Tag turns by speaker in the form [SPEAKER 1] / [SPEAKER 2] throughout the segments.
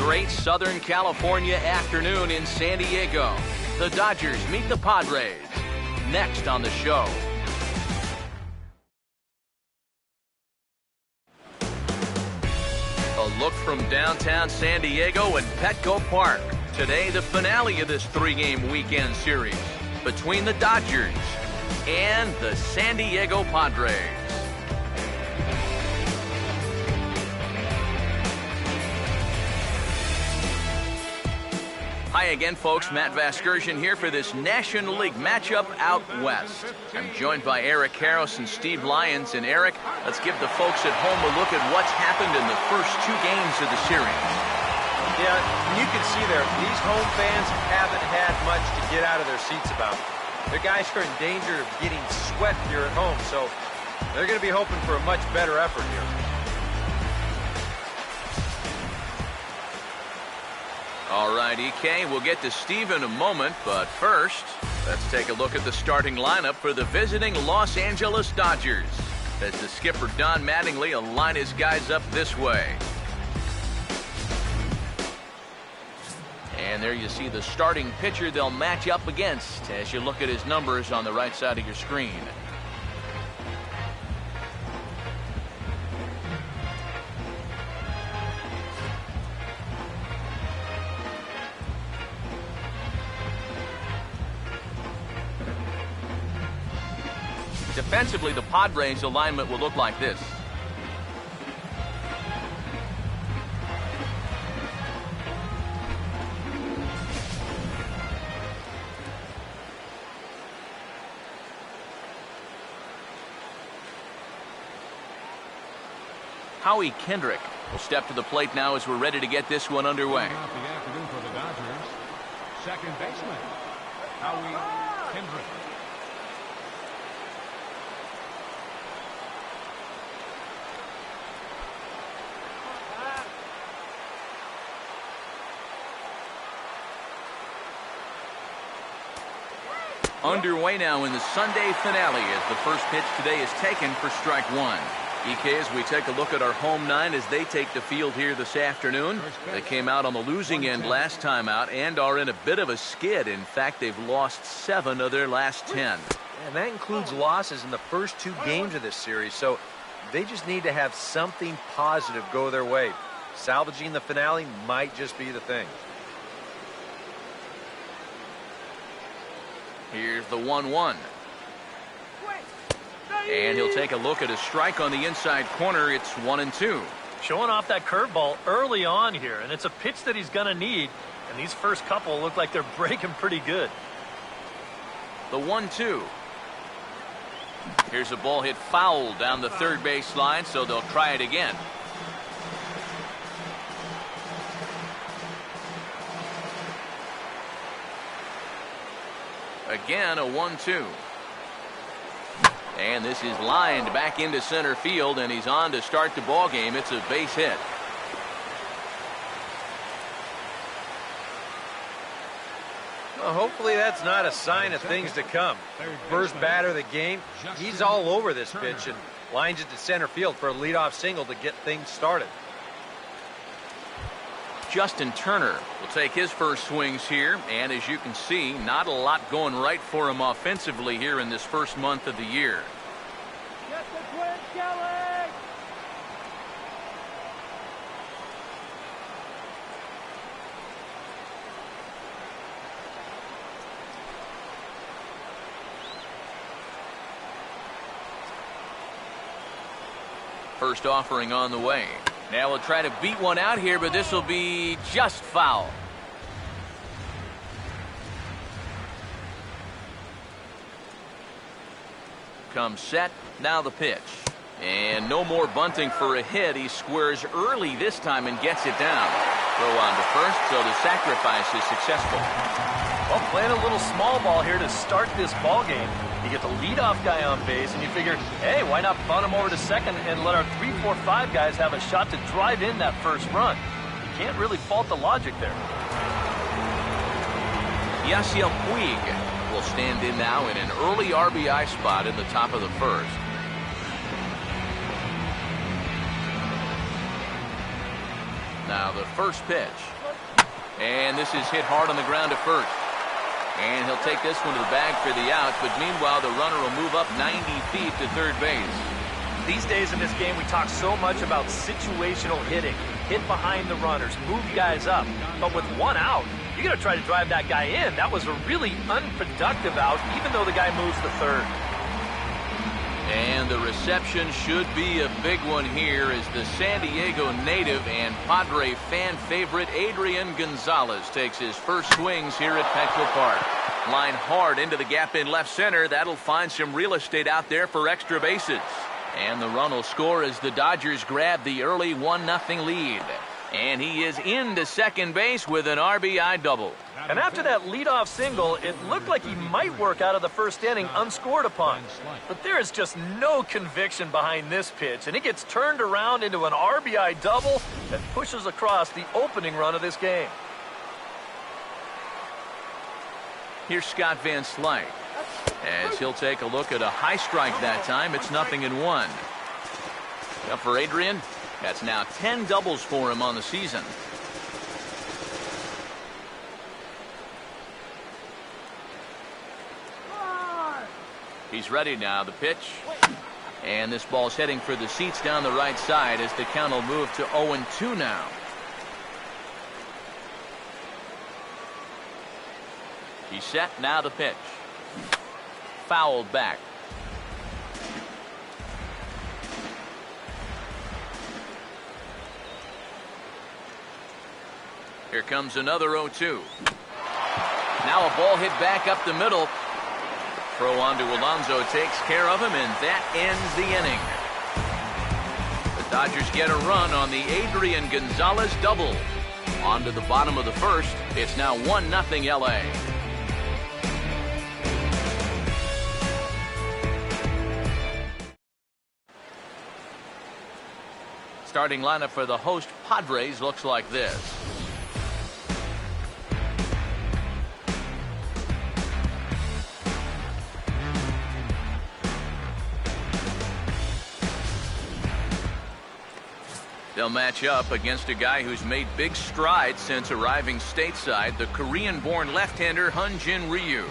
[SPEAKER 1] great Southern California afternoon in San Diego. The Dodgers meet the Padres. Next on the show. A look from downtown San Diego and Petco Park. Today, the finale of this three-game weekend series between the Dodgers and the San Diego Padres. Hi again, folks. Matt Vasgersian here for this National League matchup out west. I'm joined by Eric Karros and Steve Lyons. And Eric, let's give the folks at home a look at what's happened in the first two games of the series.
[SPEAKER 2] Yeah, you can see there, these home fans haven't had much to get out of their seats about. Their guys are in danger of getting swept here at home, so they're going to be hoping for a much better effort here.
[SPEAKER 1] All right, EK, we'll get to Steve in a moment, but first, let's take a look at the starting lineup for the visiting Los Angeles Dodgers, as the skipper Don Mattingly will line his guys up this way. And there you see the starting pitcher they'll match up against as you look at his numbers on the right side of your screen. Defensively, the Padres' alignment will look like this. Howie Kendrick will step to the plate now as we're ready to get this one underway.
[SPEAKER 3] The afternoon for the Dodgers, second baseman, Howie Kendrick.
[SPEAKER 1] Underway now in the Sunday finale as the first pitch today is taken for strike one. EK, as we take a look at our home nine as they take the field here this afternoon. They came out on the losing end last time out and are in a bit of a skid. In fact, they've lost 7 of their last 10.
[SPEAKER 2] And that includes losses in the first 2 games of this series, so they just need to have something positive go their way. Salvaging the finale might just be the thing.
[SPEAKER 1] Here's the 1-1. And he'll take a look at a strike on the inside corner. It's 1-2.
[SPEAKER 4] Showing off that curveball early on here, and it's a pitch that he's going to need. And these first couple look like they're breaking pretty good.
[SPEAKER 1] The 1-2. Here's a ball hit foul down the third base line, so they'll try it again. Again, a 1-2. And this is lined back into center field, and he's on to start the ball game. It's a base hit.
[SPEAKER 2] Well, hopefully that's not a sign of things to come. First batter of the game, he's all over this pitch and lines it to center field for a leadoff single to get things started.
[SPEAKER 1] Justin Turner will take his first swings here, and as you can see, not a lot going right for him offensively here in this first month of the year.
[SPEAKER 5] Get the Twins going!
[SPEAKER 1] First offering on the way. Now we'll try to beat one out here, but this will be just foul. Comes set, now the pitch. And no more bunting for a hit. He squares early this time and gets it down. Throw on to first, so the sacrifice is successful.
[SPEAKER 4] Well, playing a little small ball here to start this ball game. You get the leadoff guy on base, and you figure, hey, why not bunt him over to second and let our 3, 4, 5 guys have a shot to drive in that first run? You can't really fault the logic there.
[SPEAKER 1] Yasiel Puig will stand in now in an early RBI spot in the top of the first. Now the first pitch. And this is hit hard on the ground at first. And he'll take this one to the bag for the out, but meanwhile the runner will move up 90 feet to third base.
[SPEAKER 4] These days in this game, we talk so much about situational hitting. Hit behind the runners, move guys up. But with one out, you got to try to drive that guy in. That was a really unproductive out, even though the guy moves to third.
[SPEAKER 1] And the reception should be a big one here as the San Diego native and Padre fan favorite Adrian Gonzalez takes his first swings here at Petco Park. Line hard into the gap in left center. That'll find some real estate out there for extra bases. And the run will score as the Dodgers grab the early 1-0 lead. And he is into second base with an RBI double.
[SPEAKER 4] And after that leadoff single, it looked like he might work out of the first inning unscored upon. But there is just no conviction behind this pitch, and it gets turned around into an RBI double that pushes across the opening run of this game.
[SPEAKER 1] Here's Scott Van Slyke as he'll take a look at a high strike that time. It's 0-1. Now for Adrian, that's now 10 doubles for him on the season. He's ready now. The pitch. And this ball's heading for the seats down the right side as the count will move to 0-2 now. He's set. Now the pitch. Fouled back. Here comes another 0-2. Now a ball hit back up the middle. Throw on to Alonso takes care of him, and that ends the inning. The Dodgers get a run on the Adrian Gonzalez double. On to the bottom of the first. It's now 1-0 LA. Starting lineup for the host Padres looks like this. They'll match up against a guy who's made big strides since arriving stateside, the Korean-born left-hander Hyun-Jin Ryu.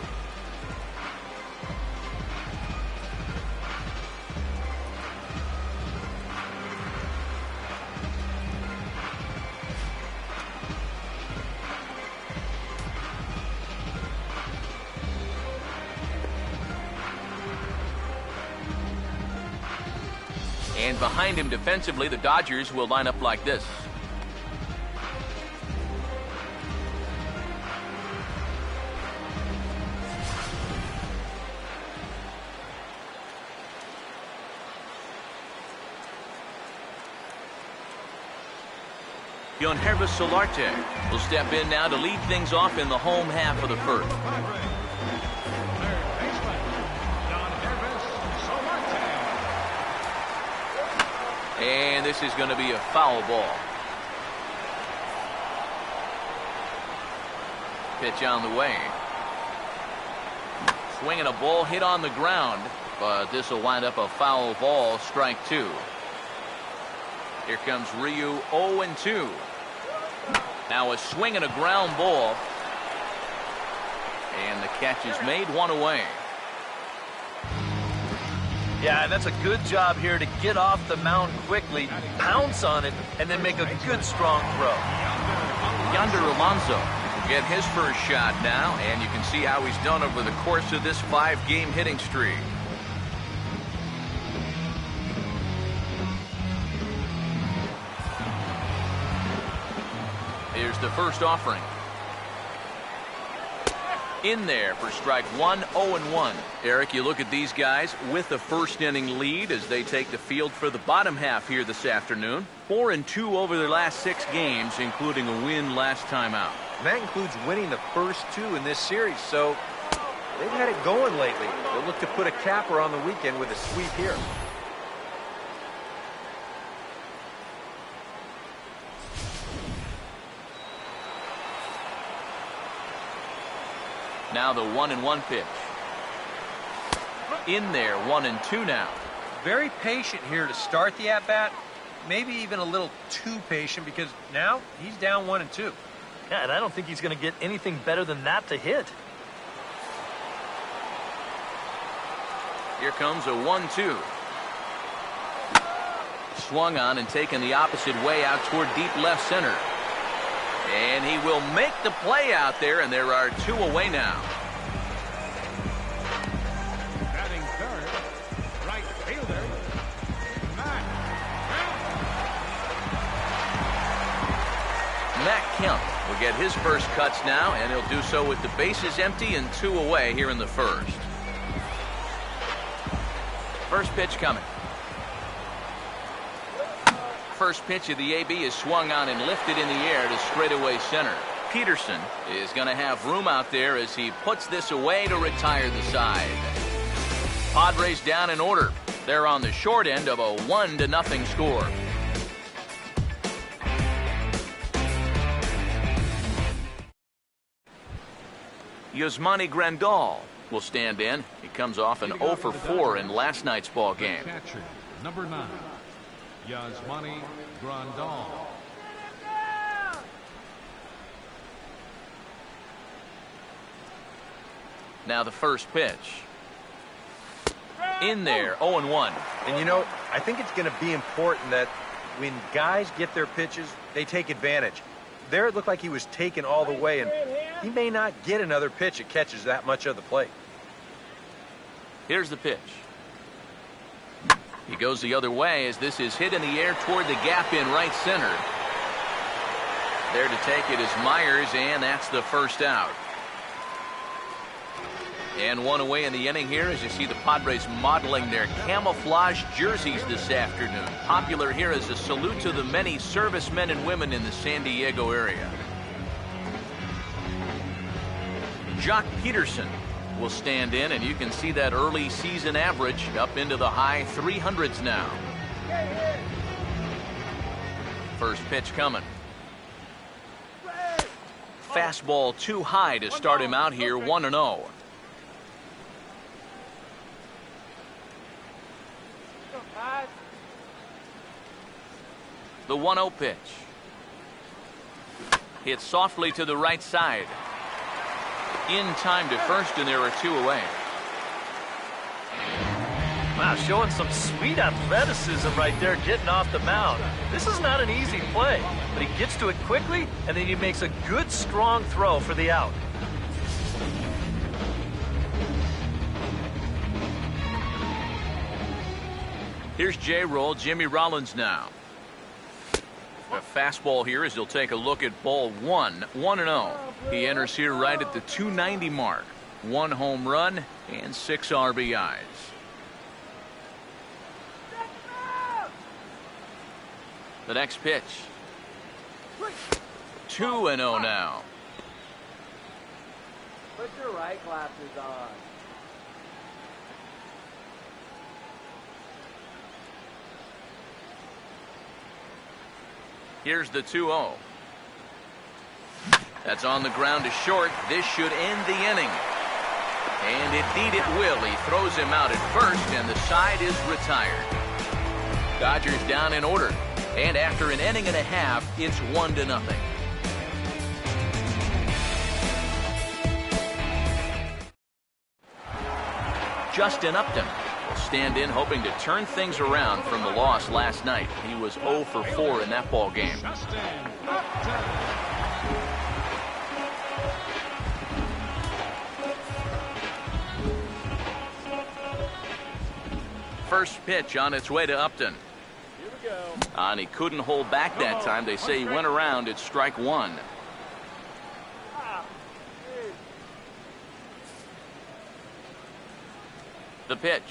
[SPEAKER 1] And behind him defensively, the Dodgers will line up like this. Yangervis Solarte will step in now to lead things off in the home half of the first. And this is going to be a foul ball. Pitch on the way. Swinging a ball hit on the ground, but this will wind up a foul ball, strike two. Here comes Ryu, 0-2. Now a swing and a ground ball. And the catch is made, one away.
[SPEAKER 4] Yeah, that's a good job here to get off the mound quickly, pounce on it, and then make a good, strong throw.
[SPEAKER 1] Yonder Alonso will get his first shot now, and you can see how he's done over the course of this 5-game hitting streak. Here's the first offering. In there for strike one, 0-1. Eric, you look at these guys with the first inning lead as they take the field for the bottom half here this afternoon. 4-2 over their last 6 games, including a win last time out.
[SPEAKER 2] And that includes winning the first 2 in this series, so they've had it going lately. They'll look to put a capper on the weekend with a sweep here.
[SPEAKER 1] Now the 1-1 pitch. In there, 1-2 now.
[SPEAKER 2] Very patient here to start the at-bat. maybe even a little too patient, because now he's down 1-2.
[SPEAKER 4] Yeah, and I don't think he's going to get anything better than that to hit.
[SPEAKER 1] Here comes a 1-2. Swung on and taken the opposite way out toward deep left center. And he will make the play out there, and there are 2 away now.
[SPEAKER 3] Batting third, right fielder, Matt Kemp.
[SPEAKER 1] Matt Kemp will get his first cuts now, and he'll do so with the bases empty and 2 away here in the first. First pitch coming. First pitch of the AB is swung on and lifted in the air to straightaway center. Peterson is going to have room out there as he puts this away to retire the side. Padres down in order. They're on the short end of a 1-0 score. Yasmani Grandal will stand in. He comes off an 0 for 4 in last night's ball game.
[SPEAKER 3] Catcher, number 9, Yasmani Grandal.
[SPEAKER 1] Now the first pitch. In there, 0-1.
[SPEAKER 2] And you know, I think it's going to be important that when guys get their pitches, they take advantage. There it looked like he was taken all the way, and he may not get another pitch that catches that much of the plate.
[SPEAKER 1] Here's the pitch. He goes the other way as this is hit in the air toward the gap in right center. There to take it is Myers, and that's the first out. And 1 away in the inning here as you see the Padres modeling their camouflage jerseys this afternoon. Popular here as a salute to the many servicemen and women in the San Diego area. Jock Peterson will stand in, and you can see that early season average up into the high 300s now. First pitch coming. Fastball too high to start him out here, 1-0. The 1-0 pitch. Hit softly to the right side. In time to first, and there are 2 away.
[SPEAKER 4] Wow, showing some sweet athleticism right there, getting off the mound. This is not an easy play, but he gets to it quickly, and then he makes a good, strong throw for the out.
[SPEAKER 1] Here's J-Roll, Jimmy Rollins now. A fastball here as he'll take a look at ball 1, 1-0. He enters here right at the 290 mark. 1 home run and 6 RBIs. The next pitch. 2-0 now.
[SPEAKER 5] Put your right glasses on.
[SPEAKER 1] Here's the 2-0. That's on the ground to short. This should end the inning. And indeed it will. He throws him out at first, and the side is retired. Dodgers down in order. And after an inning and a half, it's 1-0. Justin Upton will stand in, hoping to turn things around from the loss last night. He was 0 for 4 in that ball game.
[SPEAKER 3] Justin Upton.
[SPEAKER 1] First pitch on its way to Upton.
[SPEAKER 5] Here we go.
[SPEAKER 1] And he couldn't hold back that time. They say he went around at strike 1. The pitch.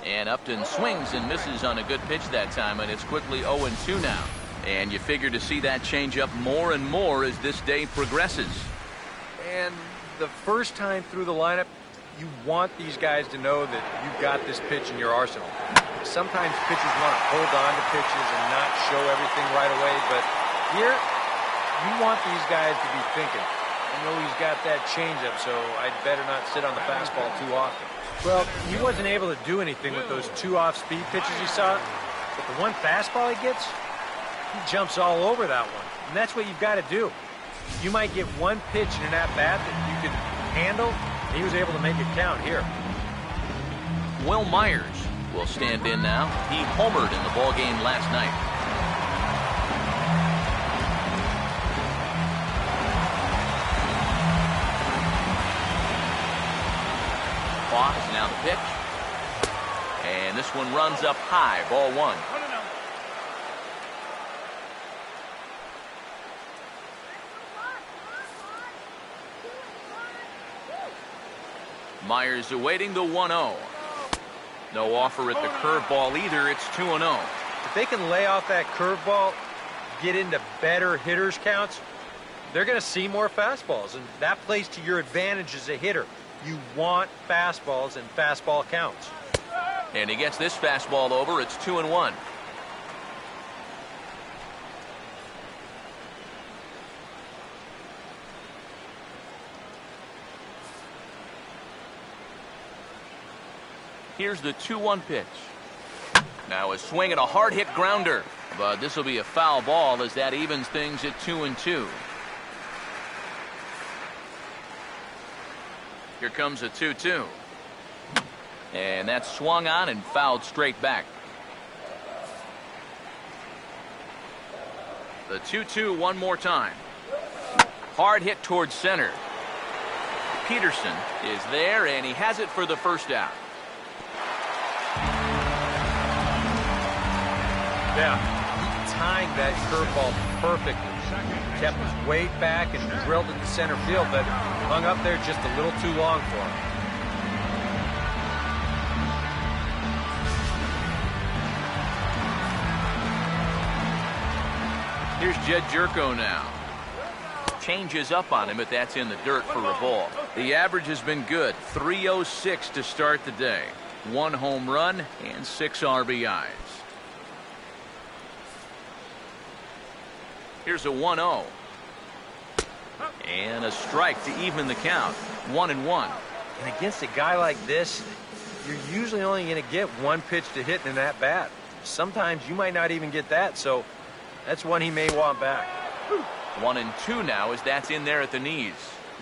[SPEAKER 1] And Upton swings and misses on a good pitch that time, and it's quickly 0-2 now. And you figure to see that change up more and more as this day progresses.
[SPEAKER 2] And the first time through the lineup, you want these guys to know that you've got this pitch in your arsenal. Sometimes pitchers want to hold on to pitches and not show everything right away, but here, you want these guys to be thinking, I know he's got that changeup, so I'd better not sit on the fastball too often. Well, he wasn't able to do anything with those 2 off-speed pitches he saw. But the one fastball he gets, he jumps all over that one. And that's what you've got to do. You might get one pitch in an at-bat that you can handle. He was able to make it count here.
[SPEAKER 1] Will Myers will stand in now. He homered in the ballgame last night. Is now the pitch. And this one runs up high, ball 1. Myers awaiting the 1-0. No offer at the curveball either. It's 2-0.
[SPEAKER 2] If they can lay off that curveball, get into better hitters counts, they're going to see more fastballs, and that plays to your advantage as a hitter. You want fastballs and fastball counts.
[SPEAKER 1] And he gets this fastball over. It's 2-1. Here's the 2-1 pitch. Now a swing and a hard hit grounder, but this will be a foul ball as that evens things at 2-2. Here comes a 2-2. And that's swung on and fouled straight back. The 2-2 one more time. Hard hit towards center. Peterson is there, and he has it for the first out.
[SPEAKER 2] Yeah, he timed that curveball perfectly. Kept his weight back and drilled it to center field, but hung up there just a little too long for him.
[SPEAKER 1] Here's Jed Jerko now. Changes up on him, but that's in the dirt for a ball. The average has been good. 306 to start the day. 1 home run and 6 RBIs. Here's a 1-0. And a strike to even the count. 1-1.
[SPEAKER 2] And against a guy like this, you're usually only going to get one pitch to hit in that bat. Sometimes you might not even get that, so that's one he may want back.
[SPEAKER 1] 1-2 now as that's in there at the knees.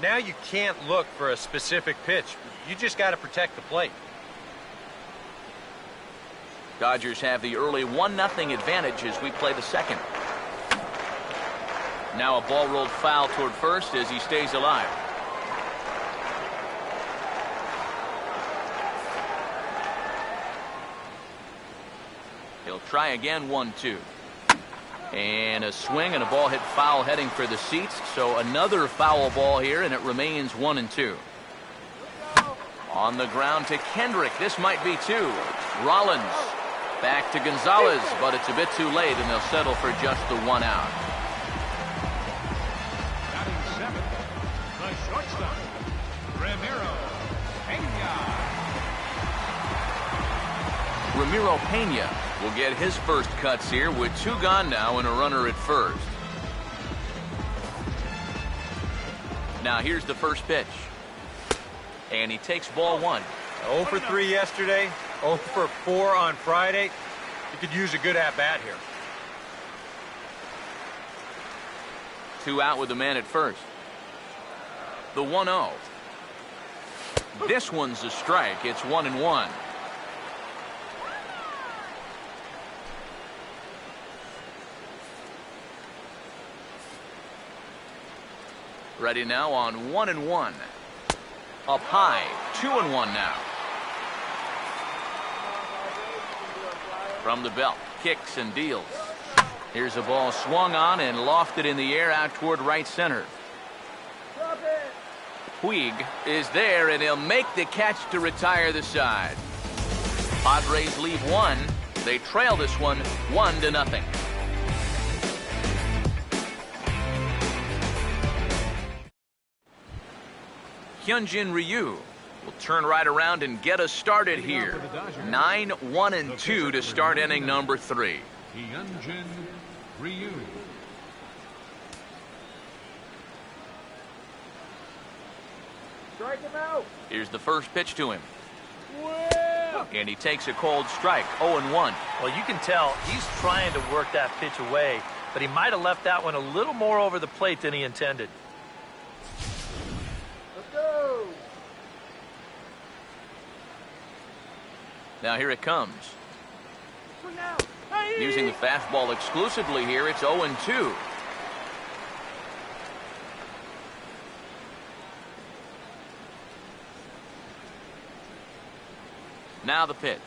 [SPEAKER 2] Now you can't look for a specific pitch. You just got to protect the plate.
[SPEAKER 1] Dodgers have the early 1-0 advantage as we play the second. Now a ball rolled foul toward first as he stays alive. He'll try again. 1-2. And a swing and a ball hit foul heading for the seats. So another foul ball here, and it remains 1-2. On the ground to Kendrick. This might be 2. Rollins back to Gonzalez, but it's a bit too late, and they'll settle for just the 1 out.
[SPEAKER 3] The shortstop, Ramiro Pena.
[SPEAKER 1] Ramiro Pena will get his first cuts here with 2 gone now and a runner at first. Now here's the first pitch. And he takes ball 1.
[SPEAKER 2] 0 for 3 yesterday, 0 for 4 on Friday. You could use a good at-bat here.
[SPEAKER 1] 2 out with the man at first. The 1-0. This one's a strike. It's 1-1. Ready now on 1-1. Up high. 2-1 now. From the belt. Kicks and deals. Here's a ball swung on and lofted in the air out toward right center. Puig is there, and he'll make the catch to retire the side. Padres leave 1. They trail this one 1-0. Hyunjin Ryu will turn right around and get us started here. 9-1-2 to start inning number 3.
[SPEAKER 3] Hyunjin Ryu.
[SPEAKER 5] Strike him out.
[SPEAKER 1] Here's the first pitch to him. And he takes a cold strike, 0-1.
[SPEAKER 4] Well, you can tell he's trying to work that pitch away, but he might have left that one a little more over the plate than he intended.
[SPEAKER 5] Let's go.
[SPEAKER 1] Now here it comes.
[SPEAKER 5] Swing out. Hey.
[SPEAKER 1] Using the fastball exclusively here, it's 0-2. Now the pitch.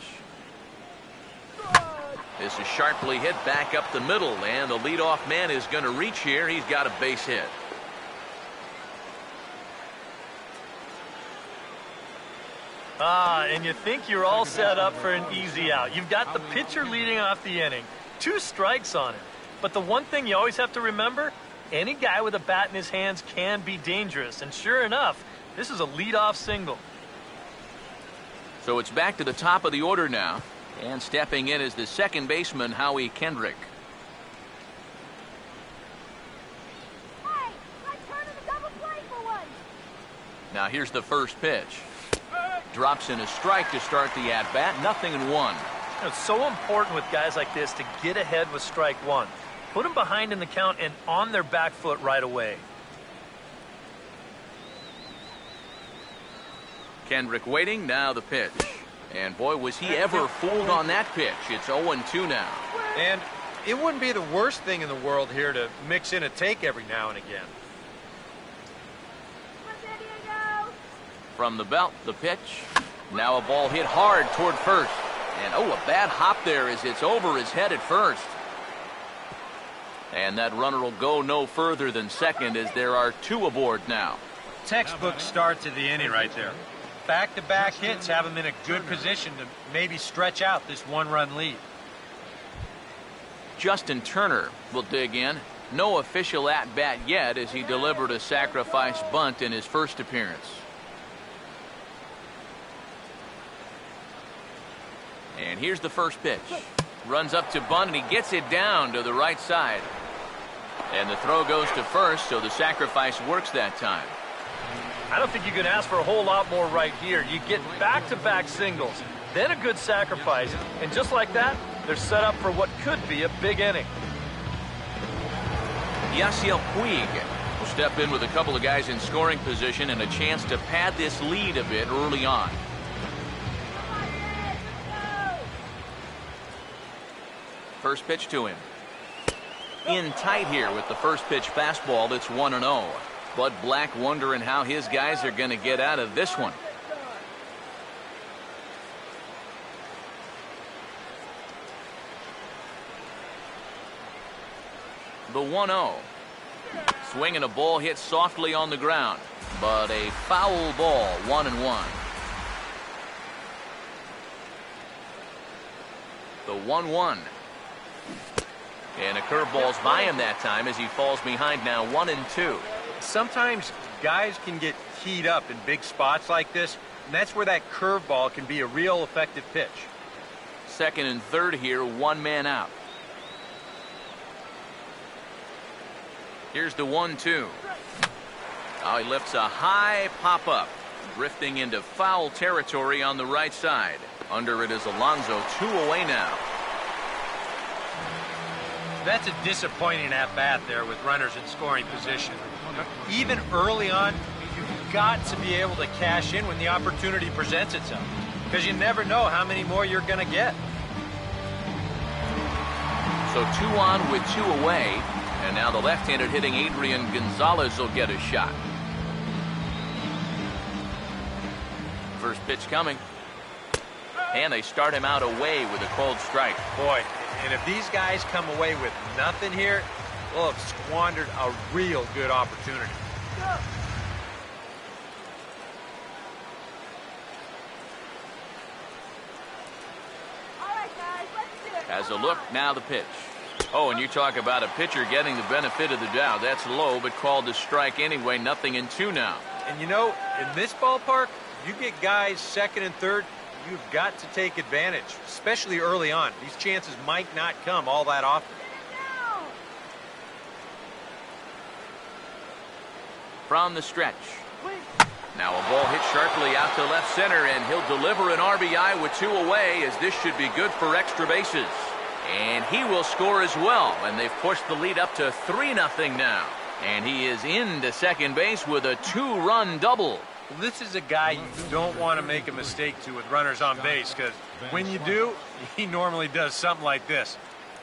[SPEAKER 1] This is sharply hit back up the middle, and the leadoff man is going to reach here. He's got a base hit.
[SPEAKER 4] And you think you're all set up for an easy out. You've got the pitcher leading off the inning. 2 strikes on him. But the one thing you always have to remember, any guy with a bat in his hands can be dangerous. And sure enough, this is a leadoff single.
[SPEAKER 1] So it's back to the top of the order now. And stepping in is the second baseman, Howie Kendrick.
[SPEAKER 6] Hey, let's turn to the double play for one.
[SPEAKER 1] Now here's the first pitch. Drops in a strike to start the at-bat. 0-1.
[SPEAKER 4] It's so important with guys like this to get ahead with strike one. Put them behind in the count and on their back foot right away.
[SPEAKER 1] Kendrick waiting, now the pitch. And boy, was he ever fooled on that pitch. It's 0-2 now.
[SPEAKER 2] And it wouldn't be the worst thing in the world here to mix in a take every now and again.
[SPEAKER 1] From the belt, the pitch. Now a ball hit hard toward first. And oh, a bad hop there as it's over his head at first. And that runner will go no further than second as there are 2 aboard now.
[SPEAKER 2] Textbook start to the inning right there. Back-to-back hits have him in a good position to maybe stretch out this 1-run lead.
[SPEAKER 1] Justin Turner will dig in. No official at-bat yet as he delivered a sacrifice bunt in his first appearance. And here's the first pitch. Runs up to bunt, and he gets it down to the right side. And the throw goes to first, so the sacrifice works that time.
[SPEAKER 4] I don't think you can ask for a whole lot more right here. You get back-to-back singles, then a good sacrifice, and just like that, they're set up for what could be a big inning.
[SPEAKER 1] Yasiel Puig will step in with a couple of guys in scoring position and a chance to pad this lead a bit early on. First pitch to him. In tight here with the first pitch fastball that's 1-0. Bud Black wondering how his guys are going to get out of this one. The 1-0. Swinging a ball hit softly on the ground, but a foul ball, 1-1. The 1-1. And a curveball's by him that time as he falls behind now 1-2.
[SPEAKER 2] Sometimes guys can get keyed up in big spots like this, and that's where that curveball can be a real effective pitch.
[SPEAKER 1] Second and third here, 1 man out. Here's the 1-2. Now he lifts a high pop-up, drifting into foul territory on the right side. Under it is Alonso, 2 away now.
[SPEAKER 2] That's a disappointing at-bat there with runners in scoring position. Even early on, you've got to be able to cash in when the opportunity presents itself, because you never know how many more you're going to get.
[SPEAKER 1] So 2 on with 2 away, and now the left-handed hitting Adrian Gonzalez will get a shot. First pitch coming. And they start him out away with a cold strike.
[SPEAKER 2] Boy, and if these guys come away with nothing here, they'll have squandered a real good opportunity.
[SPEAKER 6] All right, guys, let's do it.
[SPEAKER 1] As a look, now the pitch. Oh, and you talk about a pitcher getting the benefit of the doubt. That's low, but called to strike anyway. 0-2 now.
[SPEAKER 2] And you know, in this ballpark, you get guys second and third, you've got to take advantage, especially early on. These chances might not come all that often.
[SPEAKER 1] From the stretch. Now a ball hit sharply out to left center, and he'll deliver an RBI with 2 away, as this should be good for extra bases. And he will score as well, and they've pushed the lead up to 3-0 now. And he is into second base with a 2-run double.
[SPEAKER 2] Well, this is a guy you don't want to make a mistake to with runners on base, because when you do, he normally does something like this.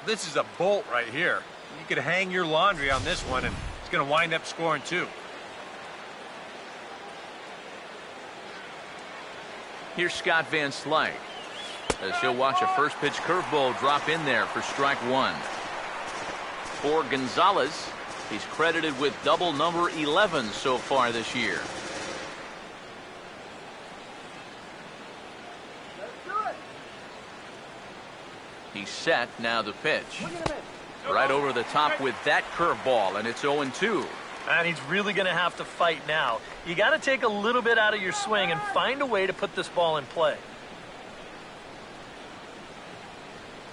[SPEAKER 2] This is a bolt right here. You could hang your laundry on this one, and it's going to wind up scoring 2.
[SPEAKER 1] Here's Scott Van Slyke, as he'll watch a first pitch curveball drop in there for strike 1. For Gonzalez, he's credited with double number 11 so far this year. He's set. Now the pitch. Right over the top with that curveball, and it's 0-2.
[SPEAKER 4] And he's really going to have to fight now. You got to take a little bit out of your swing and find a way to put this ball in play.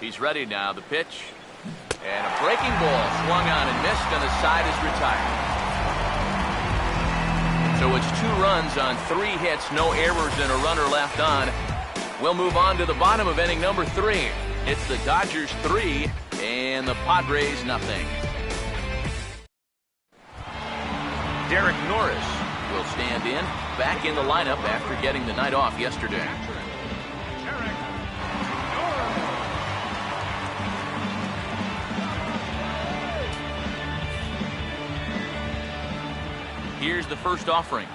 [SPEAKER 1] He's ready now. The pitch. And a breaking ball swung on and missed, and the side is retired. So it's 2 runs on 3 hits, no errors, and a runner left on. We'll move on to the bottom of inning number 3. It's the Dodgers 3 and the Padres nothing. Derek Norris will stand in, back in the lineup after getting the night off yesterday. Here's the first offering.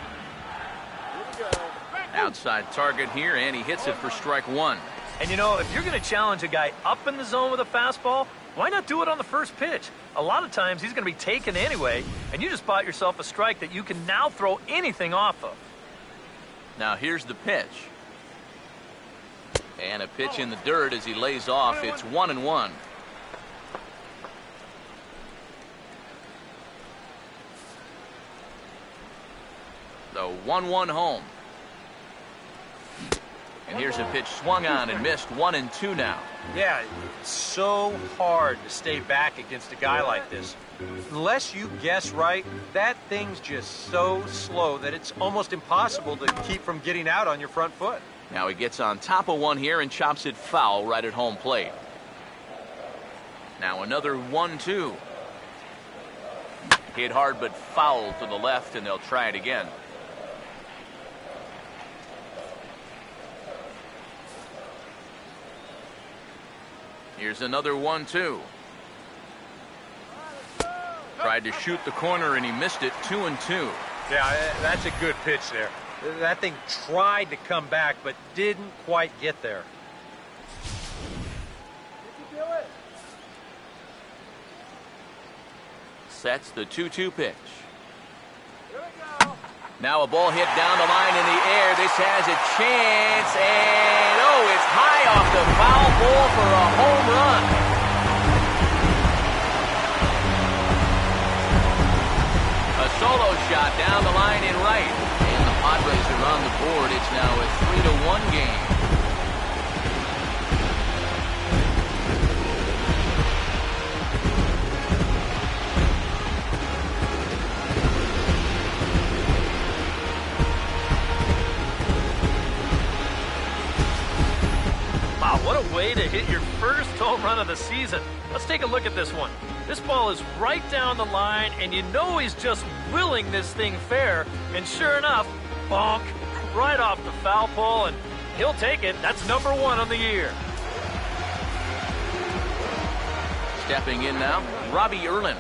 [SPEAKER 1] Outside target here, and he hits it for strike 1.
[SPEAKER 4] And you know, if you're going to challenge a guy up in the zone with a fastball, why not do it on the first pitch? A lot of times he's going to be taken anyway, and you just bought yourself a strike that you can now throw anything off of.
[SPEAKER 1] Now here's the pitch. And a pitch in the dirt as he lays off. It's 1-1. The 1-1 home. And here's a pitch swung on and missed. 1-2 now.
[SPEAKER 2] Yeah, it's so hard to stay back against a guy like this. Unless you guess right, that thing's just so slow that it's almost impossible to keep from getting out on your front foot.
[SPEAKER 1] Now he gets on top of one here and chops it foul right at home plate. Now another 1-2. Hit hard but foul to the left, and they'll try it again. Here's another 1-2. Tried to shoot the corner and he missed it. 2-2.
[SPEAKER 2] Yeah, that's a good pitch there. That thing tried to come back but didn't quite get there.
[SPEAKER 1] Sets the 2-2 pitch. Now a ball hit down the line in the air. This has a chance, and oh, it's high off the foul pole for a home run. A solo shot down the line in right, and the Padres are on the board. It's now a 3-1 game.
[SPEAKER 4] What a way to hit your first home run of the season. Let's take a look at this one. This ball is right down the line, and you know he's just willing this thing fair. And sure enough, bonk, right off the foul pole, and he'll take it. That's number 1 on the year.
[SPEAKER 1] Stepping in now, Robbie Erlin.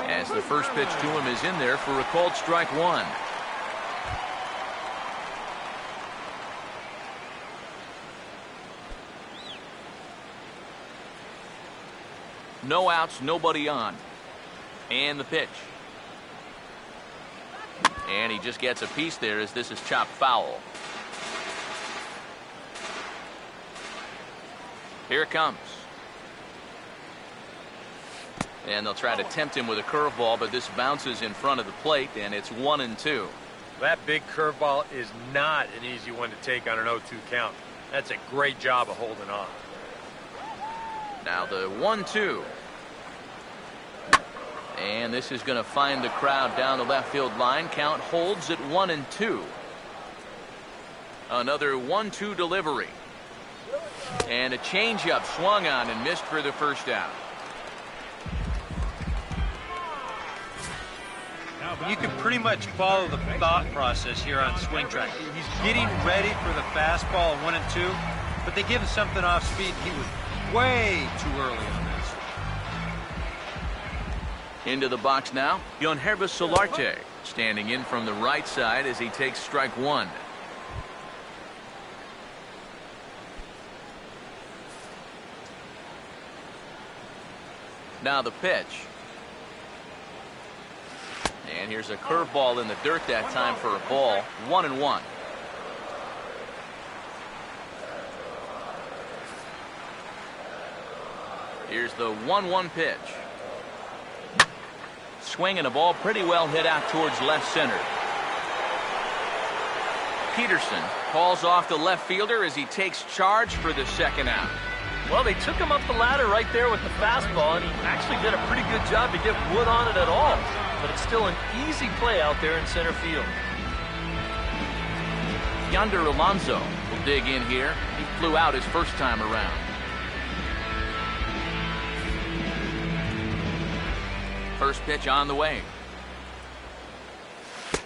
[SPEAKER 1] As the first pitch to him is in there for a called strike 1. No outs, nobody on. And the pitch. And he just gets a piece there as this is chopped foul. Here it comes. And they'll try to tempt him with a curveball, but this bounces in front of the plate, and it's 1-2.
[SPEAKER 2] That big curveball is not an easy one to take on an 0-2 count. That's a great job of holding on. Now the 1-2.
[SPEAKER 1] And this is going to find the crowd down the left field line. Count holds at 1-2. Another 1-2 delivery. And a changeup swung on and missed for the first out.
[SPEAKER 2] You can pretty much follow the thought process here on Swing Track. He's getting ready for the fastball 1-2, but they give him something off speed. He was way too early on this.
[SPEAKER 1] Into the box now, Yangervis Solarte standing in from the right side as he takes strike one. Now the pitch. And here's a curveball in the dirt that time for a ball. 1-1. Here's the 1-1 pitch. Swinging a ball pretty well hit out towards left center. Peterson calls off the left fielder as he takes charge for the second out.
[SPEAKER 4] Well, they took him up the ladder right there with the fastball, and he actually did a pretty good job to get wood on it at all. But it's still an easy play out there in center field.
[SPEAKER 1] Yonder Alonso will dig in here. He flew out his first time around. First pitch on the way.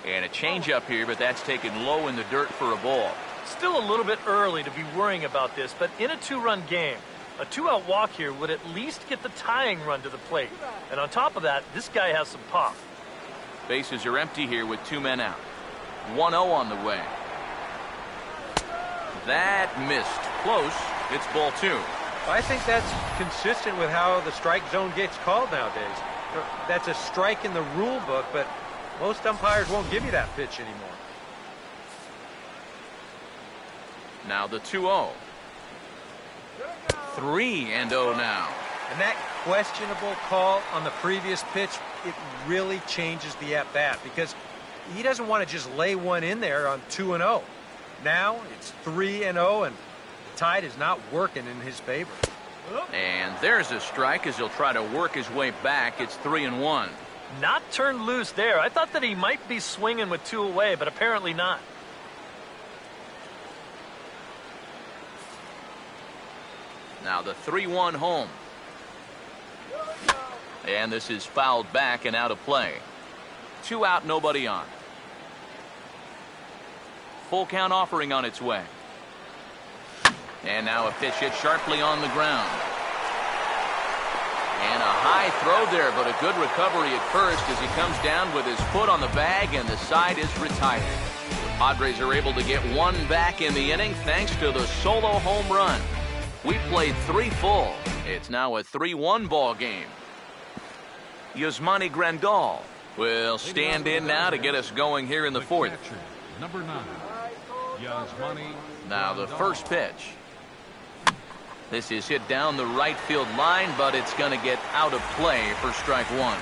[SPEAKER 1] And a changeup here, but that's taken low in the dirt for a ball.
[SPEAKER 4] Still a little bit early to be worrying about this, but in a two-run game, a two-out walk here would at least get the tying run to the plate. And on top of that, this guy has some pop.
[SPEAKER 1] Bases are empty here with two men out. 1-0 on the way. That missed. Close. It's ball two.
[SPEAKER 2] I think that's consistent with how the strike zone gets called nowadays. That's a strike in the rule book, but most umpires won't give you that pitch anymore.
[SPEAKER 1] Now the 2-0. 3-0 now.
[SPEAKER 2] And that questionable call on the previous pitch, it really changes the at-bat because he doesn't want to just lay one in there on 2-0. Now it's 3-0, and the tide is not working in his favor.
[SPEAKER 1] And there's a strike as he'll try to work his way back. It's 3-1.
[SPEAKER 4] Not turned loose there. I thought that he might be swinging with two away, but apparently not.
[SPEAKER 1] Now the 3-1 home. And this is fouled back and out of play. 2 out, nobody on. Full count offering on its way. And now a pitch hit sharply on the ground. And a high throw there, but a good recovery at first as he comes down with his foot on the bag, and the side is retired. Padres are able to get one back in the inning thanks to the solo home run. We played 3 full. It's now a 3-1 ball game. Yasmani Grandal will stand in now to get us going here in the fourth.
[SPEAKER 3] Number 9, Yasmani.
[SPEAKER 1] Now the first pitch. This is hit down the right field line, but it's going to get out of play for strike one.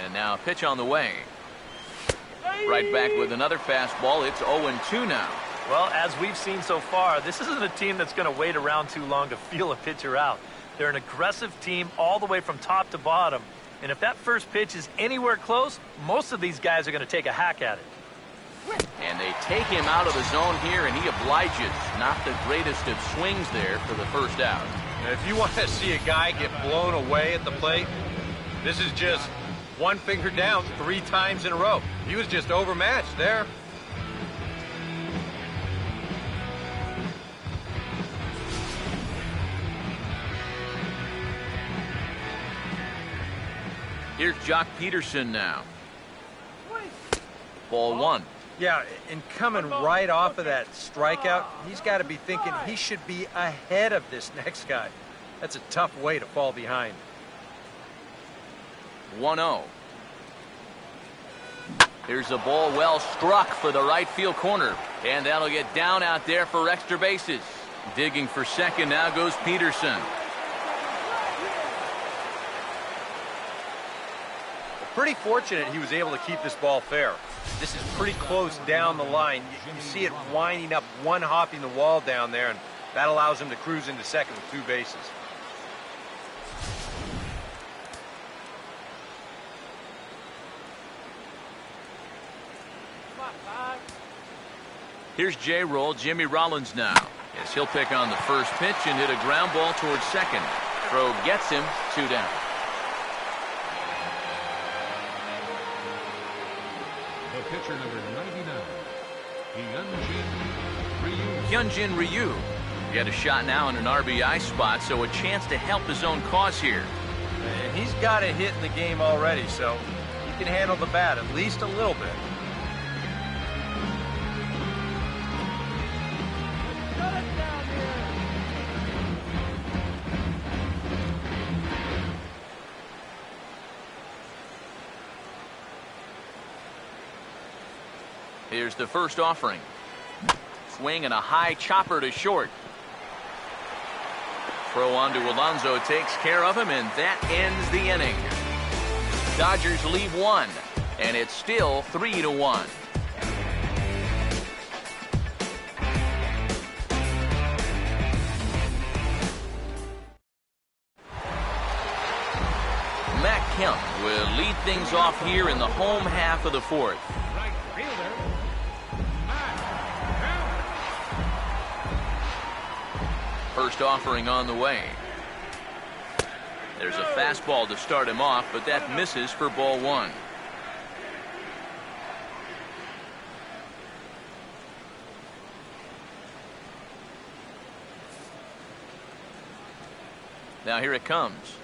[SPEAKER 1] And now a pitch on the way. Right back with another fastball. It's 0-2 now.
[SPEAKER 4] Well, as we've seen so far, this isn't a team that's going to wait around too long to feel a pitcher out. They're an aggressive team all the way from top to bottom. And if that first pitch is anywhere close, most of these guys are going to take a hack at it.
[SPEAKER 1] And they take him out of the zone here, and he obliges. Not the greatest of swings there for the first out.
[SPEAKER 2] Now, if you want to see a guy get blown away at the plate, this is just one finger down 3 times in a row. He was just overmatched there.
[SPEAKER 1] Here's Jock Peterson now. Ball 1.
[SPEAKER 2] Yeah, and coming right off of that strikeout, he's got to be thinking he should be ahead of this next guy. That's a tough way to fall behind.
[SPEAKER 1] 1-0. Here's a ball well struck for the right field corner. And that'll get down out there for extra bases. Digging for second now goes Peterson.
[SPEAKER 2] Pretty fortunate he was able to keep this ball fair. This is pretty close down the line. You see it winding up, one hopping the wall down there, and that allows him to cruise into second with 2 bases.
[SPEAKER 1] Here's J-Roll, Jimmy Rollins now. Yes, he'll pick on the first pitch and hit a ground ball towards second. Throw gets him, 2 down.
[SPEAKER 3] The pitcher, number 99, Hyunjin Ryu.
[SPEAKER 1] Hyunjin Ryu. He had a shot now in an RBI spot, so a chance to help his own cause here.
[SPEAKER 2] And he's got a hit in the game already, so he can handle the bat at least a little bit.
[SPEAKER 1] Here's the first offering. Swing and a high chopper to short. Throw on to Alonso takes care of him, and that ends the inning. Dodgers lead 1, and it's still 3-1. Matt Kemp will lead things off here in the home half of the 4th.
[SPEAKER 3] Right fielder, Matt Kemp.
[SPEAKER 1] First offering on the way. There's a fastball to start him off, but that misses for ball 1. Now here it comes.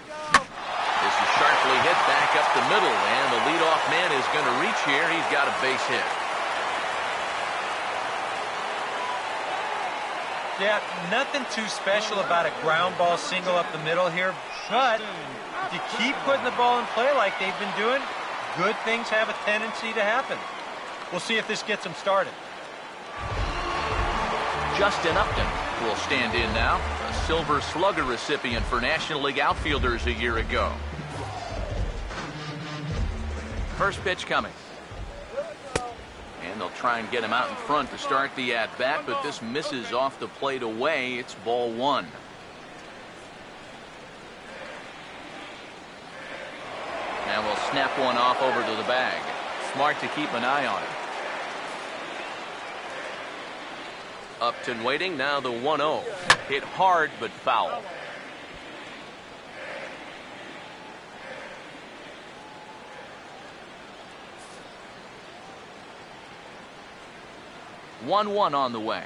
[SPEAKER 1] This is sharply hit back up the middle, and the leadoff man is going to reach here. He's got a base hit.
[SPEAKER 2] Yeah, nothing too special about a ground ball single up the middle here, but if you keep putting the ball in play like they've been doing, good things have a tendency to happen. We'll see if this gets them started.
[SPEAKER 1] Justin Upton will stand in now, a Silver Slugger recipient for National League outfielders a year ago. First pitch coming. And they'll try and get him out in front to start the at-bat, but this misses off the plate away. It's ball 1. Now we'll snap one off over to the bag. Smart to keep an eye on it. Upton waiting, now the 1-0. Hit hard but foul. One on the way.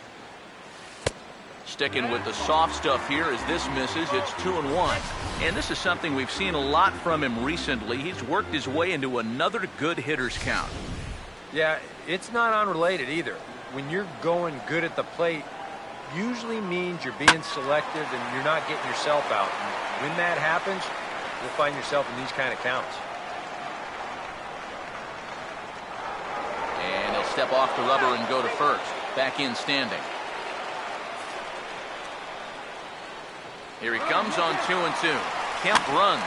[SPEAKER 1] Sticking with the soft stuff here as this misses. It's 2-1. And this is something we've seen a lot from him recently. He's worked his way into another good hitter's count.
[SPEAKER 2] Yeah, it's not unrelated either. When you're going good at the plate, usually means you're being selective and you're not getting yourself out. And when that happens, you'll find yourself in these kind of counts.
[SPEAKER 1] And he'll step off the rubber and go to first. Back in standing. Here he comes on 2-2. Kemp runs.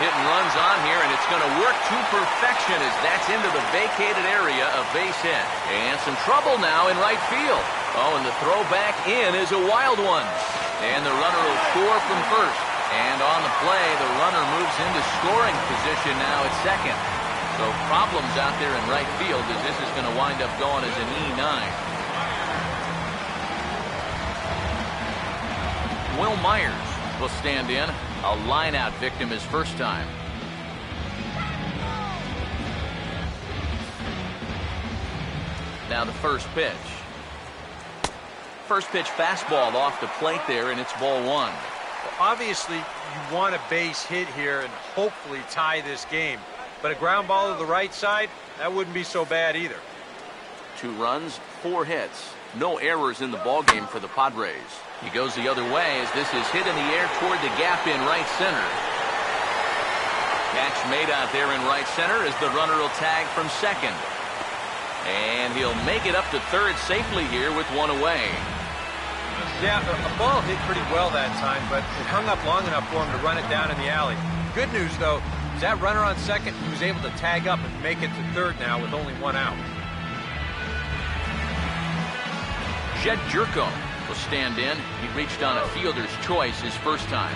[SPEAKER 1] Hit and runs on here, and it's going to work to perfection as that's into the vacated area of base hit. And some trouble now in right field. Oh, and the throw back in is a wild one. And the runner will score from first. And on the play, the runner moves into scoring position now at second. So problems out there in right field as this is going to wind up going as an E9. Will Myers will stand in. A line-out victim his first time. Now the first pitch. First pitch fastball off the plate there, and it's ball 1.
[SPEAKER 2] Well, obviously, you want a base hit here and hopefully tie this game. But a ground ball to the right side, that wouldn't be so bad either.
[SPEAKER 1] 2 runs, 4 hits. No errors in the ballgame for the Padres. He goes the other way as this is hit in the air toward the gap in right center. Catch made out there in right center as the runner will tag from second. And he'll make it up to third safely here with 1 away.
[SPEAKER 2] Yeah, the ball hit pretty well that time, but it hung up long enough for him to run it down in the alley. Good news, though, is that runner on second, he was able to tag up and make it to third now with only 1 out.
[SPEAKER 1] Jed Jerko will stand in. He reached on a fielder's choice his first time.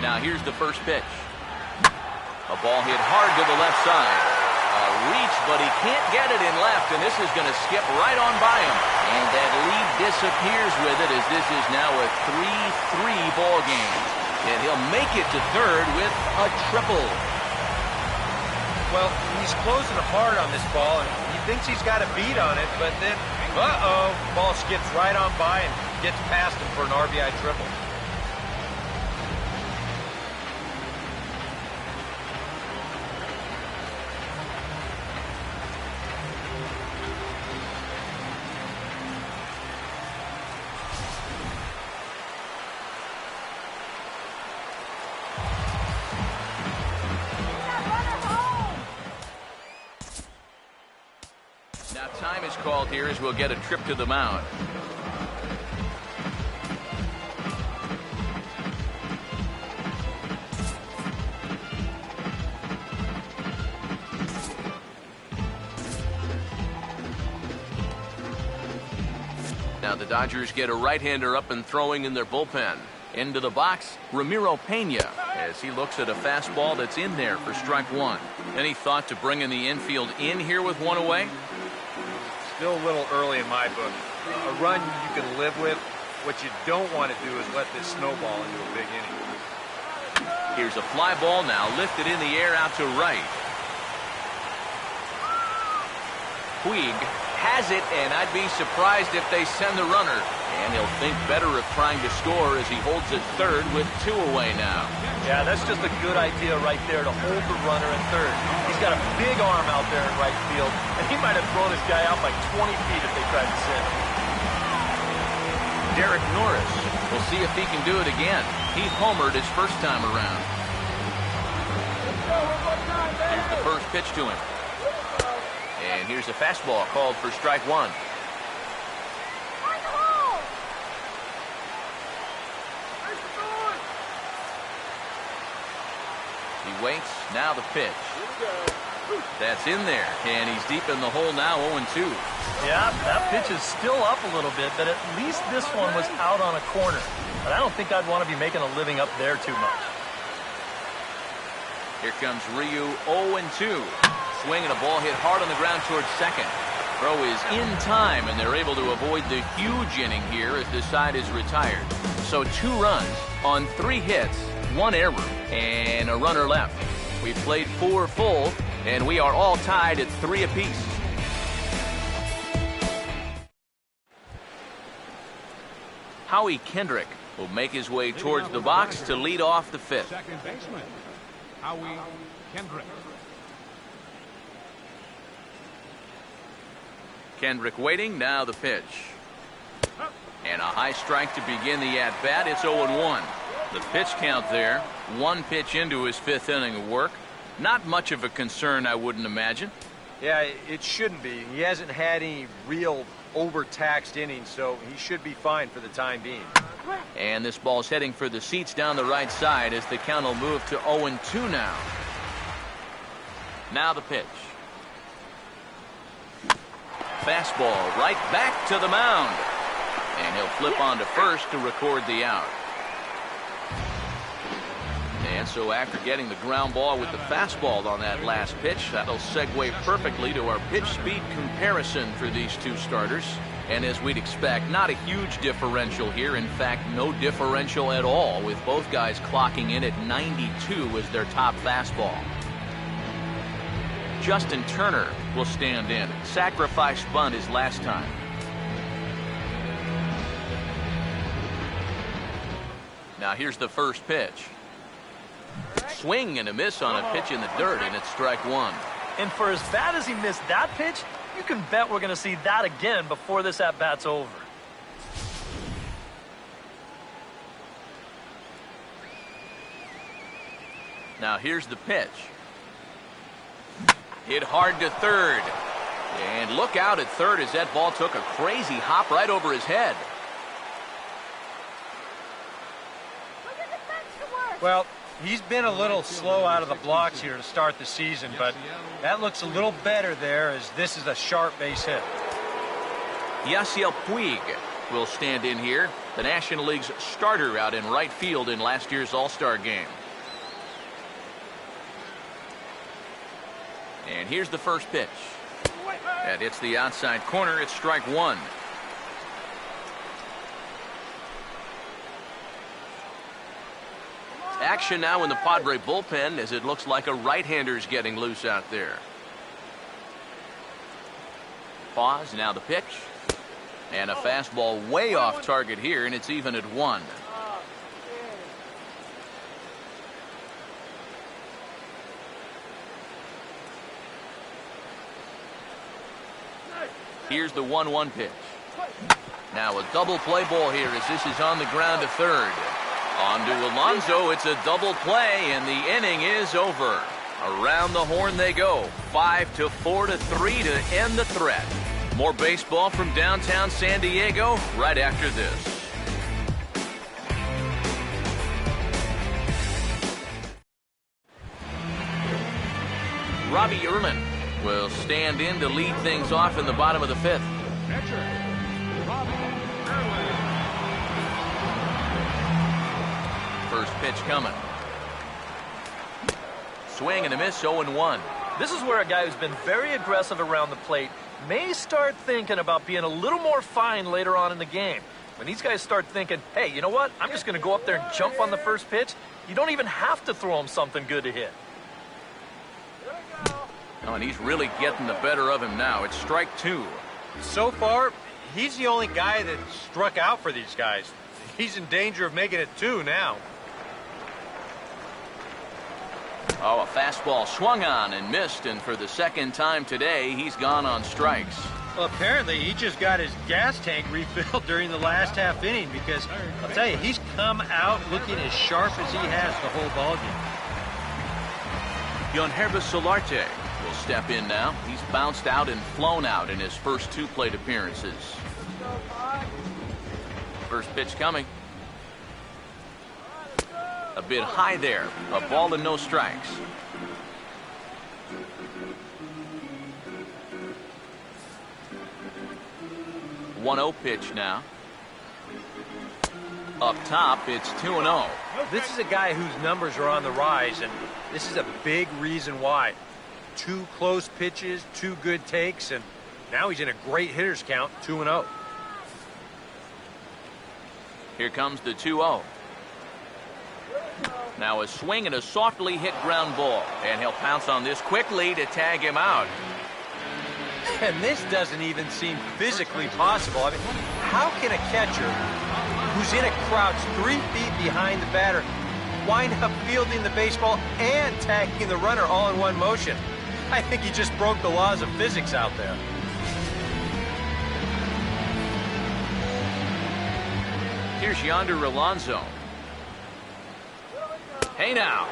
[SPEAKER 1] Now here's the first pitch. A ball hit hard to the left side. A reach, but he can't get it in left, and this is going to skip right on by him. And that lead disappears with it, as this is now a 3-3 ball game. And he'll make it to third with a triple.
[SPEAKER 2] Well, he's closing apart on this ball, and he thinks he's got a beat on it, but then, ball skips right on by and gets past him for an RBI triple.
[SPEAKER 1] Now time is called here as we'll get a trip to the mound. Now the Dodgers get a right-hander up and throwing in their bullpen. Into the box, Ramiro Pena, as he looks at a fastball that's in there for strike one. Any thought to bringing the infield in here with one away?
[SPEAKER 2] Still a little early in my book. A run you can live with. What you don't want to do is let this snowball into a big inning.
[SPEAKER 1] Here's a fly ball now lifted in the air out to right. Puig has it, and I'd be surprised if they send the runner. And he'll think better of trying to score as he holds it third with two away now.
[SPEAKER 4] Yeah, that's just a good idea right there to hold the runner in third. He's got a big arm out there in right field, and he might have thrown his guy out by 20 feet if they tried to send him.
[SPEAKER 1] Derek Norris. We'll see if he can do it again. He homered his first time around. Here's the first pitch to him. And here's a fastball called for strike one. He waits. Now the pitch. That's in there, and he's deep in the hole now, 0-2.
[SPEAKER 4] Yeah, that pitch is still up a little bit, but at least this one was out on a corner. But I don't think I'd want to be making a living up there too much.
[SPEAKER 1] Here comes Ryu, 0-2. Swing and a ball hit hard on the ground towards second. Throw is in time, and they're able to avoid the huge inning here as the side is retired. So 2 runs on 3 hits, 1 error, and a runner left. We've played 4 full, and we are all tied at 3 apiece. Howie Kendrick will make his way towards the box to lead off the 5th.
[SPEAKER 3] Second baseman, Howie Kendrick.
[SPEAKER 1] Kendrick waiting, now the pitch. And a high strike to begin the at-bat. It's 0-1. The pitch count there, 1 pitch into his 5th inning of work. Not much of a concern, I wouldn't imagine.
[SPEAKER 2] Yeah, it shouldn't be. He hasn't had any real overtaxed innings, so he should be fine for the time being.
[SPEAKER 1] And this ball's heading for the seats down the right side as the count will move to 0-2 now. Now the pitch. Fastball right back to the mound. And he'll flip on to first to record the out. And so after getting the ground ball with the fastball on that last pitch, that'll segue perfectly to our pitch speed comparison for these 2 starters. And as we'd expect, not a huge differential here. In fact, no differential at all, with both guys clocking in at 92 as their top fastball. Justin Turner will stand in. Sacrifice bunt his last time. Now here's the first pitch. Swing and a miss on a pitch in the dirt, and it's strike one.
[SPEAKER 4] And for as bad as he missed that pitch, you can bet we're going to see that again before this at-bat's over.
[SPEAKER 1] Now here's the pitch. Hit hard to third. And look out at third as that ball took a crazy hop right over his head.
[SPEAKER 2] Well, he's been a little slow out of the blocks here to start the season, but that looks a little better there as this is a sharp base hit.
[SPEAKER 1] Yasiel Puig will stand in here. The National League's starter out in right field in last year's All-Star game. And here's the first pitch. That hits the outside corner. It's strike one. Action now in the Padre bullpen as it looks like a right-hander's getting loose out there. Pause, now the pitch. And a fastball way off target here, and it's even at 1. Here's the 1-1 pitch. Now a double play ball here as this is on the ground to third. On to Alonso. It's a double play, and the inning is over. Around the horn they go. 5-4-3 to end the threat. More baseball from downtown San Diego right after this. Robbie Erlin will stand in to lead things off in the bottom of the 5th.
[SPEAKER 3] Pitcher, Robbie Erlin.
[SPEAKER 1] First pitch coming. Swing and a miss, 0-1.
[SPEAKER 4] This is where a guy who's been very aggressive around the plate may start thinking about being a little more fine later on in the game. When these guys start thinking, hey, you know what? I'm just going to go up there and jump on the first pitch. You don't even have to throw him something good to hit.
[SPEAKER 1] Oh, and he's really getting the better of him now. It's strike 2.
[SPEAKER 2] So far, he's the only guy that struck out for these guys. He's in danger of making it 2 now.
[SPEAKER 1] Oh, a fastball swung on and missed, and for the second time today, he's gone on strikes.
[SPEAKER 2] Well, apparently he just got his gas tank refilled during the last half inning because, I'll tell you, he's come out looking as sharp as he has the whole ballgame.
[SPEAKER 1] Yangervis Solarte will step in now. He's bounced out and flown out in his first 2 plate appearances. First pitch coming. A bit high there. A ball and no strikes. One-0 pitch now. Up top, it's 2-0.
[SPEAKER 2] This is a guy whose numbers are on the rise, and this is a big reason why. 2 close pitches, 2 good takes, and now he's in a great hitter's count, 2-0.
[SPEAKER 1] Here comes the 2-0. Now a swing and a softly hit ground ball, and he'll pounce on this quickly to tag him out.
[SPEAKER 2] And this doesn't even seem physically possible. I mean, how can a catcher who's in a crouch 3 feet behind the batter wind up fielding the baseball and tagging the runner all in one motion? I think he just broke the laws of physics out there.
[SPEAKER 1] Here's Yonder Alonso. Hey now.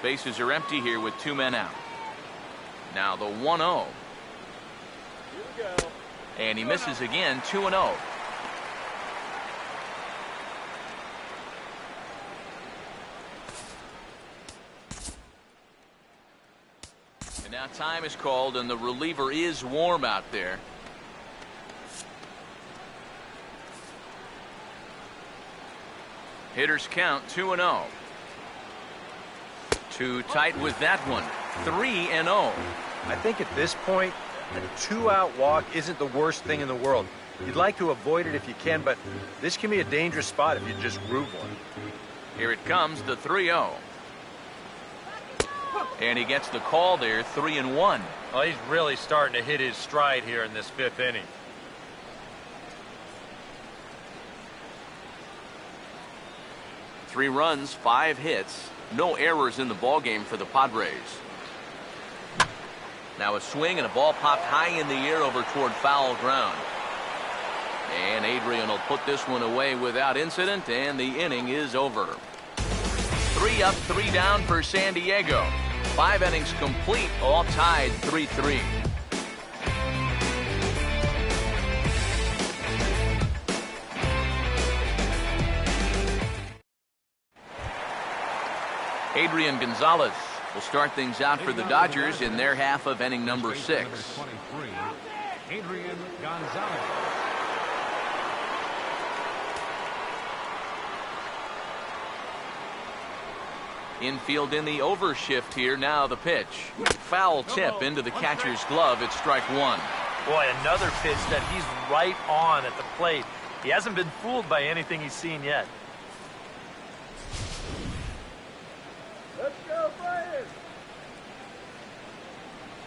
[SPEAKER 1] Bases are empty here with 2 men out. Now the 1-0. And he misses again, 2-0. And now time is called, and the reliever is warm out there. Hitters count 2-0. Too tight with that one. 3-0.
[SPEAKER 2] I think at this point, a 2-out walk isn't the worst thing in the world. You'd like to avoid it if you can, but this can be a dangerous spot if you just groove one.
[SPEAKER 1] Here it comes, the 3-0. And he gets the call there, 3-1.
[SPEAKER 2] Well, he's really starting to hit his stride here in this 5th inning.
[SPEAKER 1] Three runs, 5 hits, no errors in the ballgame for the Padres. Now a swing and a ball popped high in the air over toward foul ground. And Adrian will put this one away without incident, and the inning is over. 3 up, 3 down for San Diego. 5 innings complete, all tied 3-3. Adrian Gonzalez will start things out for the Dodgers in their half of inning number 6.
[SPEAKER 3] 23, Adrian Gonzalez.
[SPEAKER 1] Infield in the overshift here. Now the pitch. Foul tip into the catcher's glove. It's strike 1.
[SPEAKER 4] Boy, another pitch that he's right on at the plate. He hasn't been fooled by anything he's seen yet.
[SPEAKER 5] Let's go, Brian.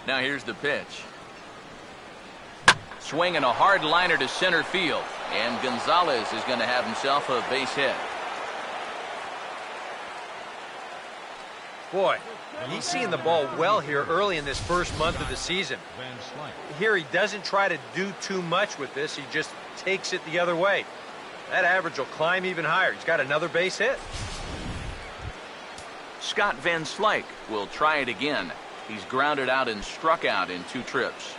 [SPEAKER 1] Now here's the pitch. Swinging a hard liner to center field. And Gonzalez is going to have himself a base hit.
[SPEAKER 2] Boy, he's seeing the ball well here early in this first month of the season. Here he doesn't try to do too much with this. He just takes it the other way. That average will climb even higher. He's got another base hit.
[SPEAKER 1] Scott Van Slyke will try it again. He's grounded out and struck out in 2 trips.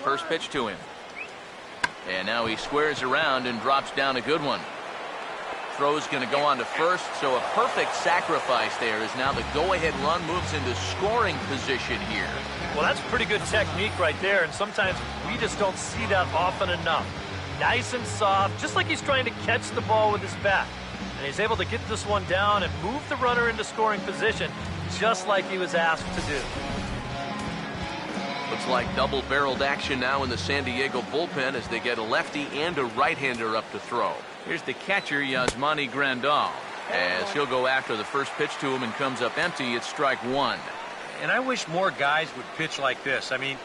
[SPEAKER 1] First pitch to him. And now he squares around and drops down a good one. Throw's going to go on to first, so a perfect sacrifice there as now the go-ahead run moves into scoring position here.
[SPEAKER 4] Well, that's pretty good technique right there, and sometimes we just don't see that often enough. Nice and soft, just like he's trying to catch the ball with his bat. And he's able to get this one down and move the runner into scoring position, just like he was asked to do.
[SPEAKER 1] Looks like double-barreled action now in the San Diego bullpen as they get a lefty and a right-hander up to throw. Here's the catcher, Yasmani Grandal, as he'll go after the first pitch to him and comes up empty. It's strike 1.
[SPEAKER 2] And I wish more guys would pitch like this. I mean,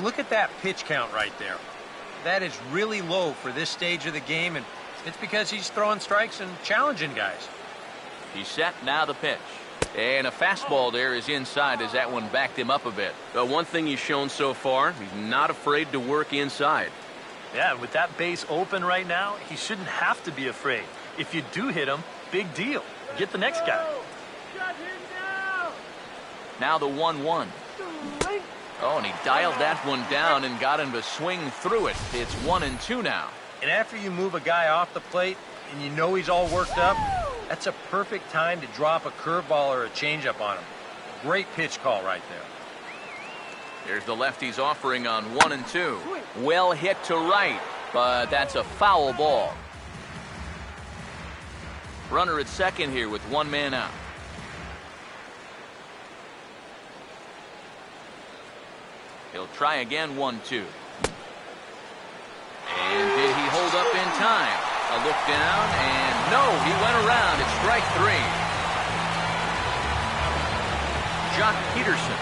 [SPEAKER 2] look at that pitch count right there. That is really low for this stage of the game, and it's because he's throwing strikes and challenging guys.
[SPEAKER 1] He's set, now the pitch. And a fastball there is inside as that one backed him up a bit. But one thing he's shown so far, he's not afraid to work inside.
[SPEAKER 4] Yeah, with that base open right now, he shouldn't have to be afraid. If you do hit him, big deal. Get the next guy.
[SPEAKER 5] Shut him down.
[SPEAKER 1] Now the 1-1. Oh, and he dialed that one down and got him to swing through it. It's 1-2 now.
[SPEAKER 2] And after you move a guy off the plate and you know he's all worked up, that's a perfect time to drop a curveball or a changeup on him. Great pitch call right there.
[SPEAKER 1] Here's the lefty's offering on 1-2. Well hit to right, but that's a foul ball. Runner at second here with 1 man out. He'll try again, 1-2. And did he hold up in time? A look down, and no, he went around. It's strike 3. Jock Peterson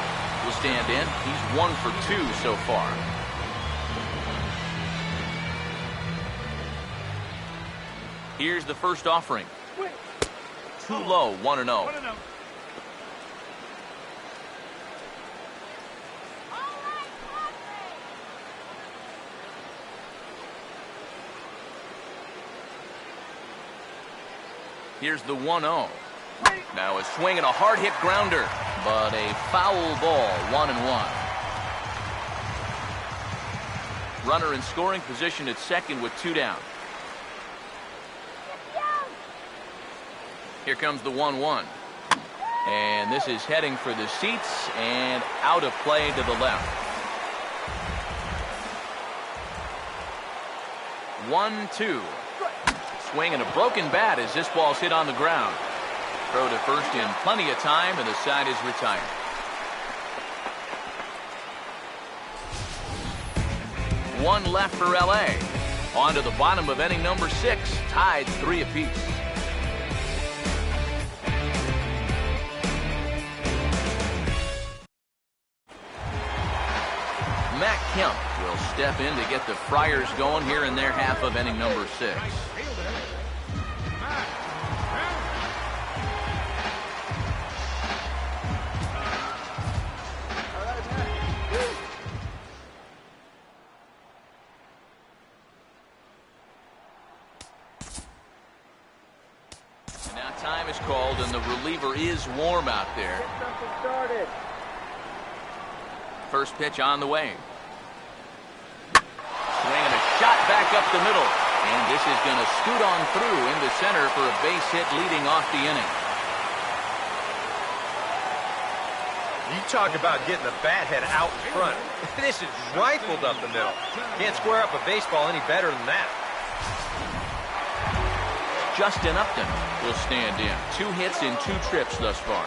[SPEAKER 1] will stand in. He's 1 for 2 so far. Here's the first offering. Too low, 1-0. Here's the 1-0. Now a swing and a hard hit grounder, but a foul ball, 1-1. Runner in scoring position at second with 2 down. Here comes the 1-1. And this is heading for the seats and out of play to the left. 1-2. Swing and a broken bat as this ball's hit on the ground. Throw to first in plenty of time, and the side is retired. One left for LA. On to the bottom of inning number 6. Tied 3 apiece. Matt Kemp will step in to get the Friars going here in their half of inning number 6. Now time is called, and the reliever is warm out there. First pitch on the way. Swinging a shot back up the middle. And this is going to scoot on through into center for a base hit leading off the inning.
[SPEAKER 2] You talk about getting the bat head out in front. This is rifled up the middle. Can't square up a baseball any better than that.
[SPEAKER 1] Justin Upton will stand in. 2 hits in 2 trips thus far.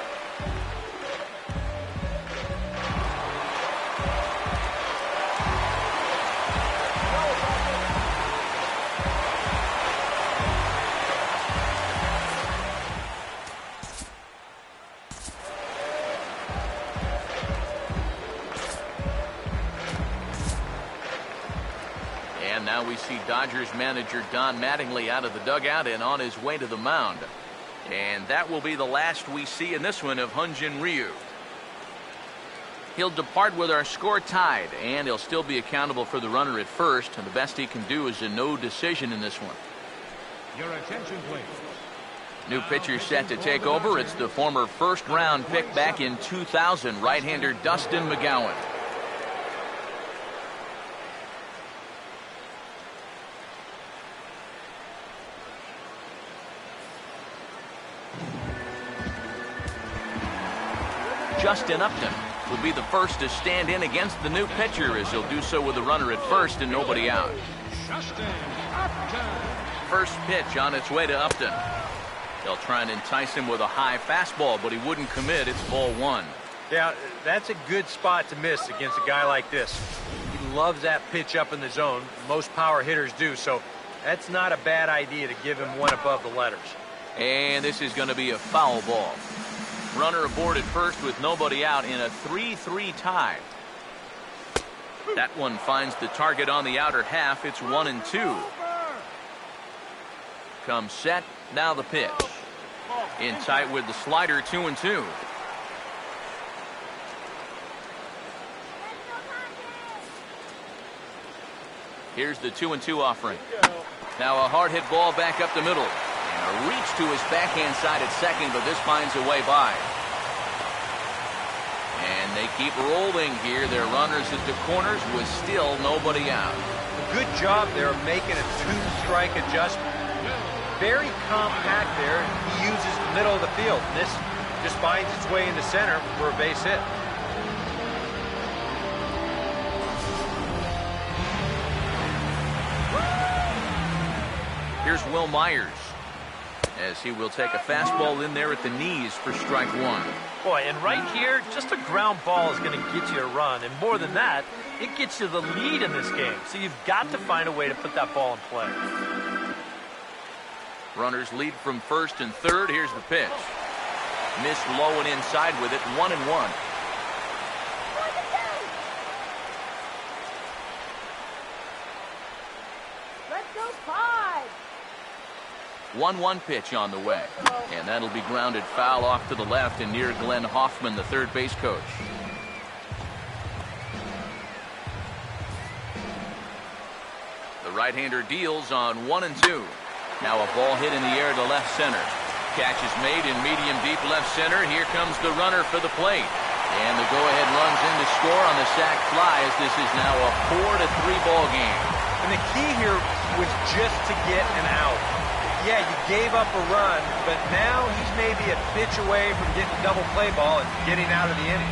[SPEAKER 1] And now we see Dodgers manager Don Mattingly out of the dugout and on his way to the mound. And that will be the last we see in this one of Hyun-Jin Ryu. He'll depart with our score tied, and he'll still be accountable for the runner at first. And the best he can do is a no decision in this one.
[SPEAKER 3] Your attention, please.
[SPEAKER 1] New pitcher set to take over. It's the former first-round pick back in 2000, right-hander Dustin McGowan. Justin Upton will be the first to stand in against the new pitcher, as he'll do so with a runner at first and nobody out.
[SPEAKER 3] Justin Upton.
[SPEAKER 1] First pitch on its way to Upton. They'll try and entice him with a high fastball, but he wouldn't commit. It's ball 1.
[SPEAKER 2] Yeah, that's a good spot to miss against a guy like this. He loves that pitch up in the zone. Most power hitters do, so that's not a bad idea to give him one above the letters.
[SPEAKER 1] And this is going to be a foul ball. Runner aboard at first with nobody out in a 3-3 tie. That one finds the target on the outer half. It's 1-2. Comes set. Now the pitch. In tight with the slider, 2-2. Here's the 2-2 offering. Now a hard hit ball back up the middle. A reach to his backhand side at second, but this finds a way by. And they keep rolling here. Their runners at the corners with still nobody out.
[SPEAKER 2] Good job there of making a 2-strike adjustment. Very compact there. He uses the middle of the field. This just finds its way into center for a base hit.
[SPEAKER 1] Here's Will Myers, as he will take a fastball in there at the knees for strike 1.
[SPEAKER 4] Boy, and right here, just a ground ball is going to get you a run. And more than that, it gets you the lead in this game. So you've got to find a way to put that ball in play.
[SPEAKER 1] Runners lead from first and third. Here's the pitch. Missed low and inside with it. 1-1.
[SPEAKER 6] Let's go 5.
[SPEAKER 1] 1-1 pitch on the way. And that'll be grounded foul off to the left and near Glenn Hoffman, the third base coach. The right-hander deals on 1-2. Now a ball hit in the air to left center. Catch is made in medium deep left center. Here comes the runner for the plate. And the go-ahead runs in to score on the sac fly, as this is now a 4-3 ball game.
[SPEAKER 2] And the key here was just to get an out. Yeah, you gave up a run, but now he's maybe a pitch away from getting a double play ball and getting out of the inning.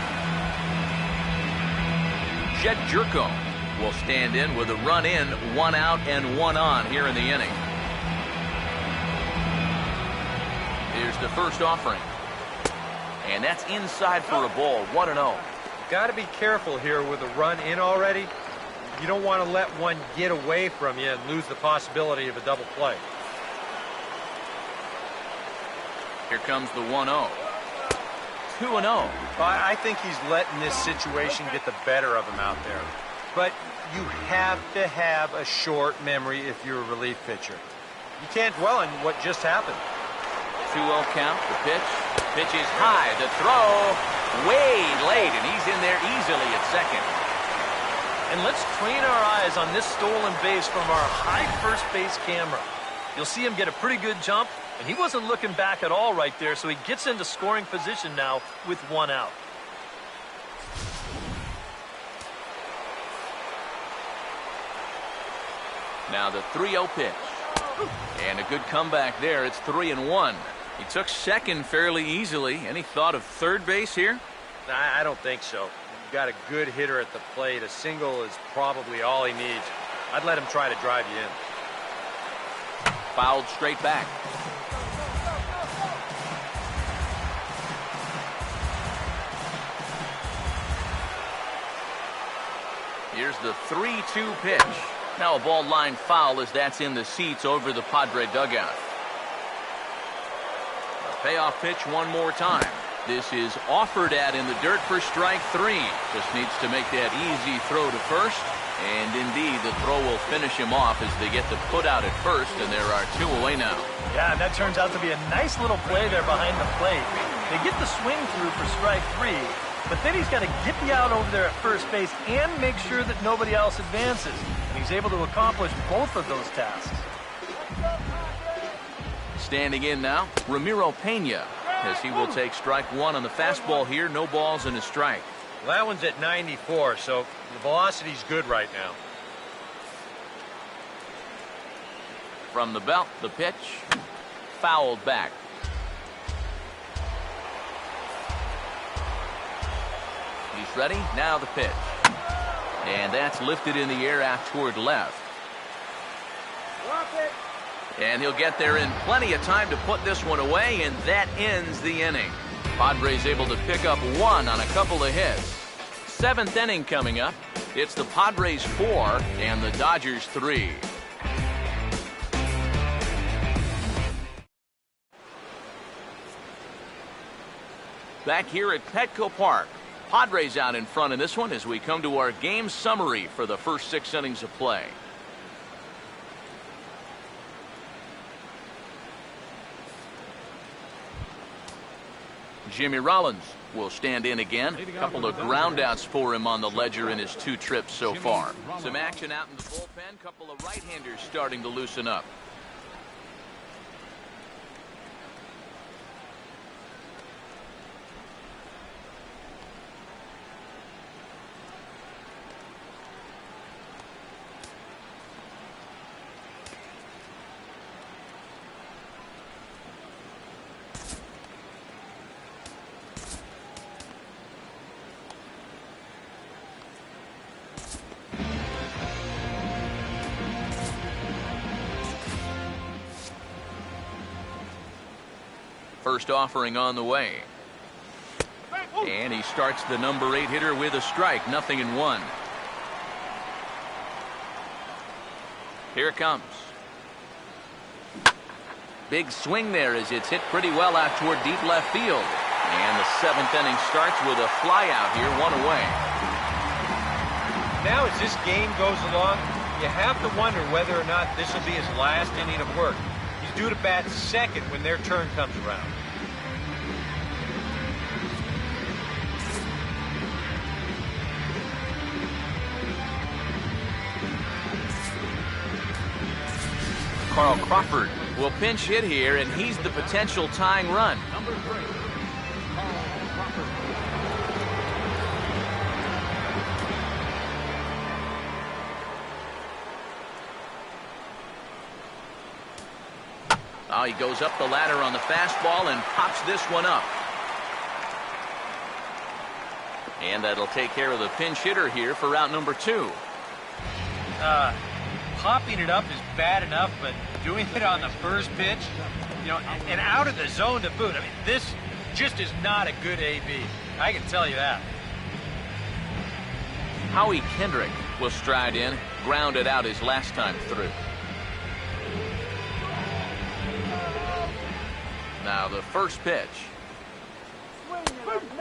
[SPEAKER 1] Jed Jerko will stand in with a run in, 1 out and 1 on here in the inning. Here's the first offering. And that's inside for a ball, 1-0.
[SPEAKER 2] Got to be careful here with a run in already. You don't want to let one get away from you and lose the possibility of a double play.
[SPEAKER 1] Here comes the 1-0. 2-0.
[SPEAKER 2] I think he's letting this situation get the better of him out there. But you have to have a short memory if you're a relief pitcher. You can't dwell on what just happened.
[SPEAKER 1] 2-0 count, the pitch. Pitch is high, the throw way late, and he's in there easily at second.
[SPEAKER 4] And let's train our eyes on this stolen base from our high first base camera. You'll see him get a pretty good jump, and he wasn't looking back at all right there, so he gets into scoring position now with 1 out.
[SPEAKER 1] Now the 3-0 pitch. And a good comeback there. It's 3-1. He took second fairly easily. Any thought of third base here?
[SPEAKER 2] I don't think so. You've got a good hitter at the plate. A single is probably all he needs. I'd let him try to drive you in.
[SPEAKER 1] Fouled straight back. Here's the 3-2 pitch. Now a ball line foul as that's in the seats over the Padre dugout. A payoff pitch one more time. This is offered at in the dirt for strike 3. Just needs to make that easy throw to first. And indeed, the throw will finish him off as they get the put out at first, and there are 2 away now.
[SPEAKER 4] Yeah, that turns out to be a nice little play there behind the plate. They get the swing through for strike 3, but then he's got to get the out over there at first base and make sure that nobody else advances. And he's able to accomplish both of those tasks.
[SPEAKER 1] Standing in now, Ramiro Pena, as he will take strike 1 on the fastball here. No balls and a strike.
[SPEAKER 2] Well, that one's at 94, so the velocity's good right now.
[SPEAKER 1] From the belt, the pitch. Fouled back. He's ready. Now the pitch. And that's lifted in the air out toward left.
[SPEAKER 5] Drop it.
[SPEAKER 1] And he'll get there in plenty of time to put this one away, and that ends the inning. Padres able to pick up 1 on a couple of hits. 7th inning coming up. It's the Padres 4 and the Dodgers 3. Back here at Petco Park. Padres out in front in this one as we come to our game summary for the first 6 innings of play. Jimmy Rollins will stand in again. A couple of groundouts for him on the ledger in his 2 trips so far. Some action out in the bullpen. Couple of right-handers starting to loosen up. First offering on the way. And he starts the number 8 hitter with a strike. 0-1. Here it comes. Big swing there as it's hit pretty well out toward deep left field. And the 7th inning starts with a fly out here, 1 away.
[SPEAKER 2] Now as this game goes along, you have to wonder whether or not this will be his last inning of work. He's due to bat second when their turn comes around.
[SPEAKER 1] Carl Crawford will pinch hit here, and he's the potential tying run.
[SPEAKER 3] Number 3, Carl Crawford.
[SPEAKER 1] Oh, he goes up the ladder on the fastball and pops this one up. And that'll take care of the pinch hitter here for route number 2.
[SPEAKER 2] Popping it up is bad enough, but doing it on the first pitch, you know, and out of the zone to boot. I mean, this just is not a good AB. I can tell you that.
[SPEAKER 1] Howie Kendrick will stride in, grounded out his last time through. Now the first pitch.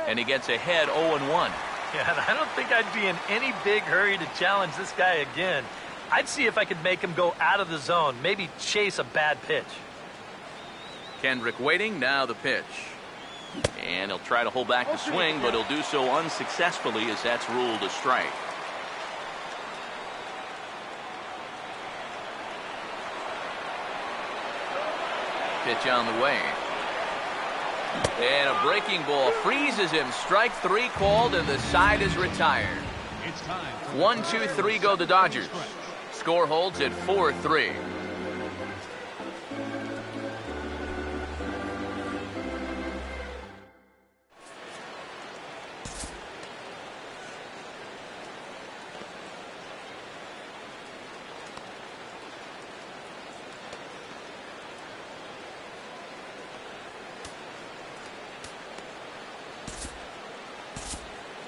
[SPEAKER 1] And he gets ahead 0-1.
[SPEAKER 4] Yeah, and I don't think I'd be in any big hurry to challenge this guy again. I'd see if I could make him go out of the zone, maybe chase a bad pitch.
[SPEAKER 1] Kendrick waiting, now the pitch. And he'll try to hold back the swing, but he'll do so unsuccessfully as that's ruled a strike. Pitch on the way. And a breaking ball freezes him. Strike 3 called, and the side is retired.
[SPEAKER 3] It's time.
[SPEAKER 1] 1, 2, 3 go the Dodgers. Score holds at 4-3.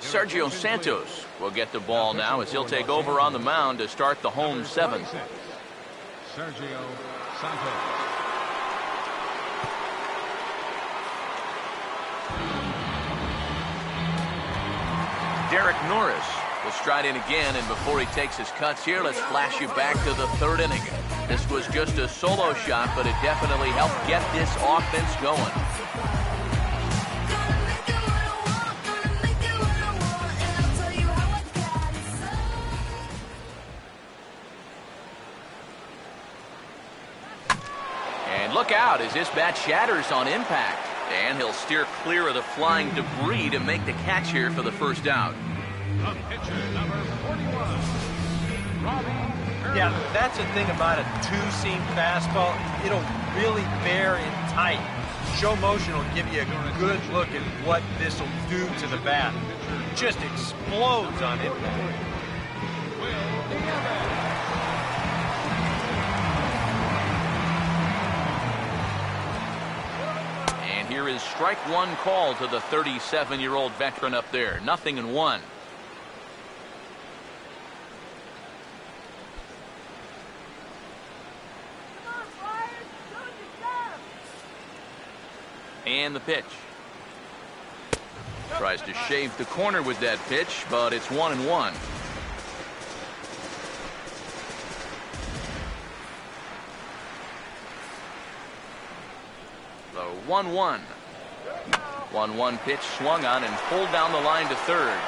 [SPEAKER 1] Sergio Santos will get the ball now as he'll take over on the mound to start the home seventh.
[SPEAKER 3] Sergio Santos.
[SPEAKER 1] Derek Norris will stride in again, and before he takes his cuts here, let's flash you back to the third inning. This was just a solo shot, but it definitely helped get this offense going. Look out as this bat shatters on impact. And he'll steer clear of the flying debris to make the catch here for the first out.
[SPEAKER 3] The pitcher, number 41, Robbie.
[SPEAKER 2] Yeah, that's the thing about a two-seam fastball. It'll really bear in tight. Show motion will give you a good look at what this will do to the bat. It just explodes on impact.
[SPEAKER 1] Here is strike one call to the 37-year-old veteran up there. 0-1. And the pitch. Tries to shave the corner with that pitch, but it's 1-1. The 1-1. 1-1 pitch swung on and pulled down the line to third.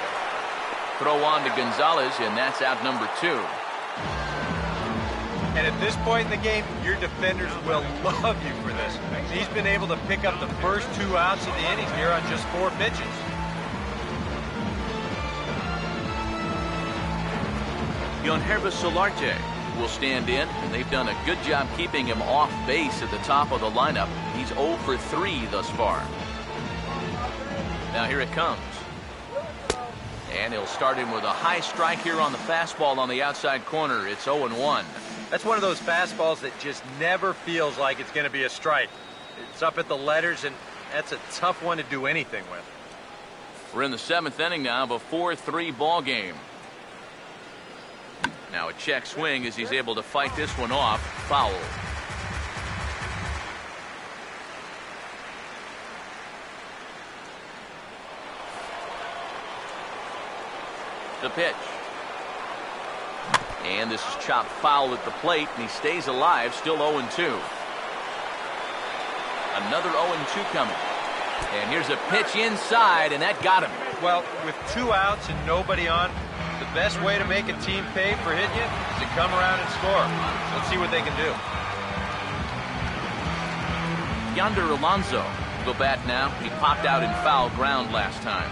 [SPEAKER 1] Throw on to Gonzalez, and that's out number 2.
[SPEAKER 2] And at this point in the game, your defenders will love you for this. He's been able to pick up the first 2 outs of the inning here on just 4 pitches.
[SPEAKER 1] Yangervis Solarte will stand in, and they've done a good job keeping him off base at the top of the lineup. He's 0 for 3 thus far. Now here it comes. And he'll start him with a high strike here on the fastball on the outside corner. It's 0-1.
[SPEAKER 2] That's one of those fastballs that just never feels like it's going to be a strike. It's up at the letters, and that's a tough one to do anything with.
[SPEAKER 1] We're in the 7th inning now of a 4-3 ball game. Now a check swing as he's able to fight this one off. Foul. The pitch. And this is chopped foul at the plate, and he stays alive, still 0-2. Another 0-2 coming. And here's a pitch inside, and that got him.
[SPEAKER 2] Well, with 2 outs and nobody on, the best way to make a team pay for hitting you is to come around and score. Let's see what they can do.
[SPEAKER 1] Yonder Alonso will bat now. He popped out in foul ground last time.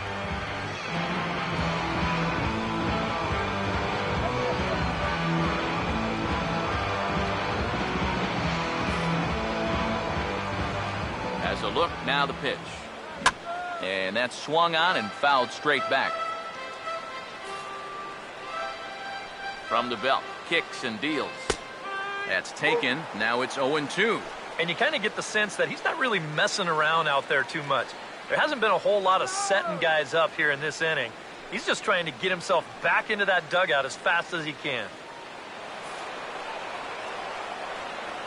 [SPEAKER 1] As a look, now the pitch. And that's swung on and fouled straight back. From the belt, kicks and deals. That's taken. Now it's 0-2.
[SPEAKER 4] And you kind of get the sense that he's not really messing around out there too much. There hasn't been a whole lot of setting guys up here in this inning. He's just trying to get himself back into that dugout as fast as he can.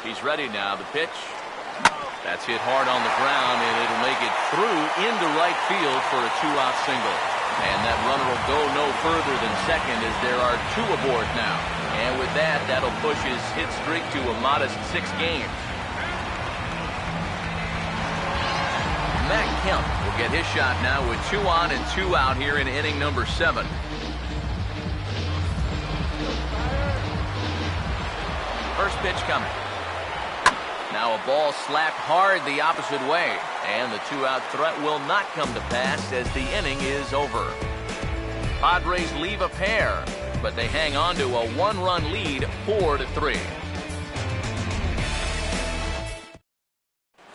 [SPEAKER 1] He's ready now. The pitch. That's hit hard on the ground, and it'll make it through into right field for a 2-out single. And that runner will go no further than second as there are 2 aboard now. And with that, that'll push his hit streak to a modest 6 games. Matt Kemp will get his shot now with 2 on and 2 out here in inning number 7. First pitch coming. Now a ball slapped hard the opposite way, and the 2-out threat will not come to pass as the inning is over. Padres leave a pair but they hang on to a one-run lead, 4-3.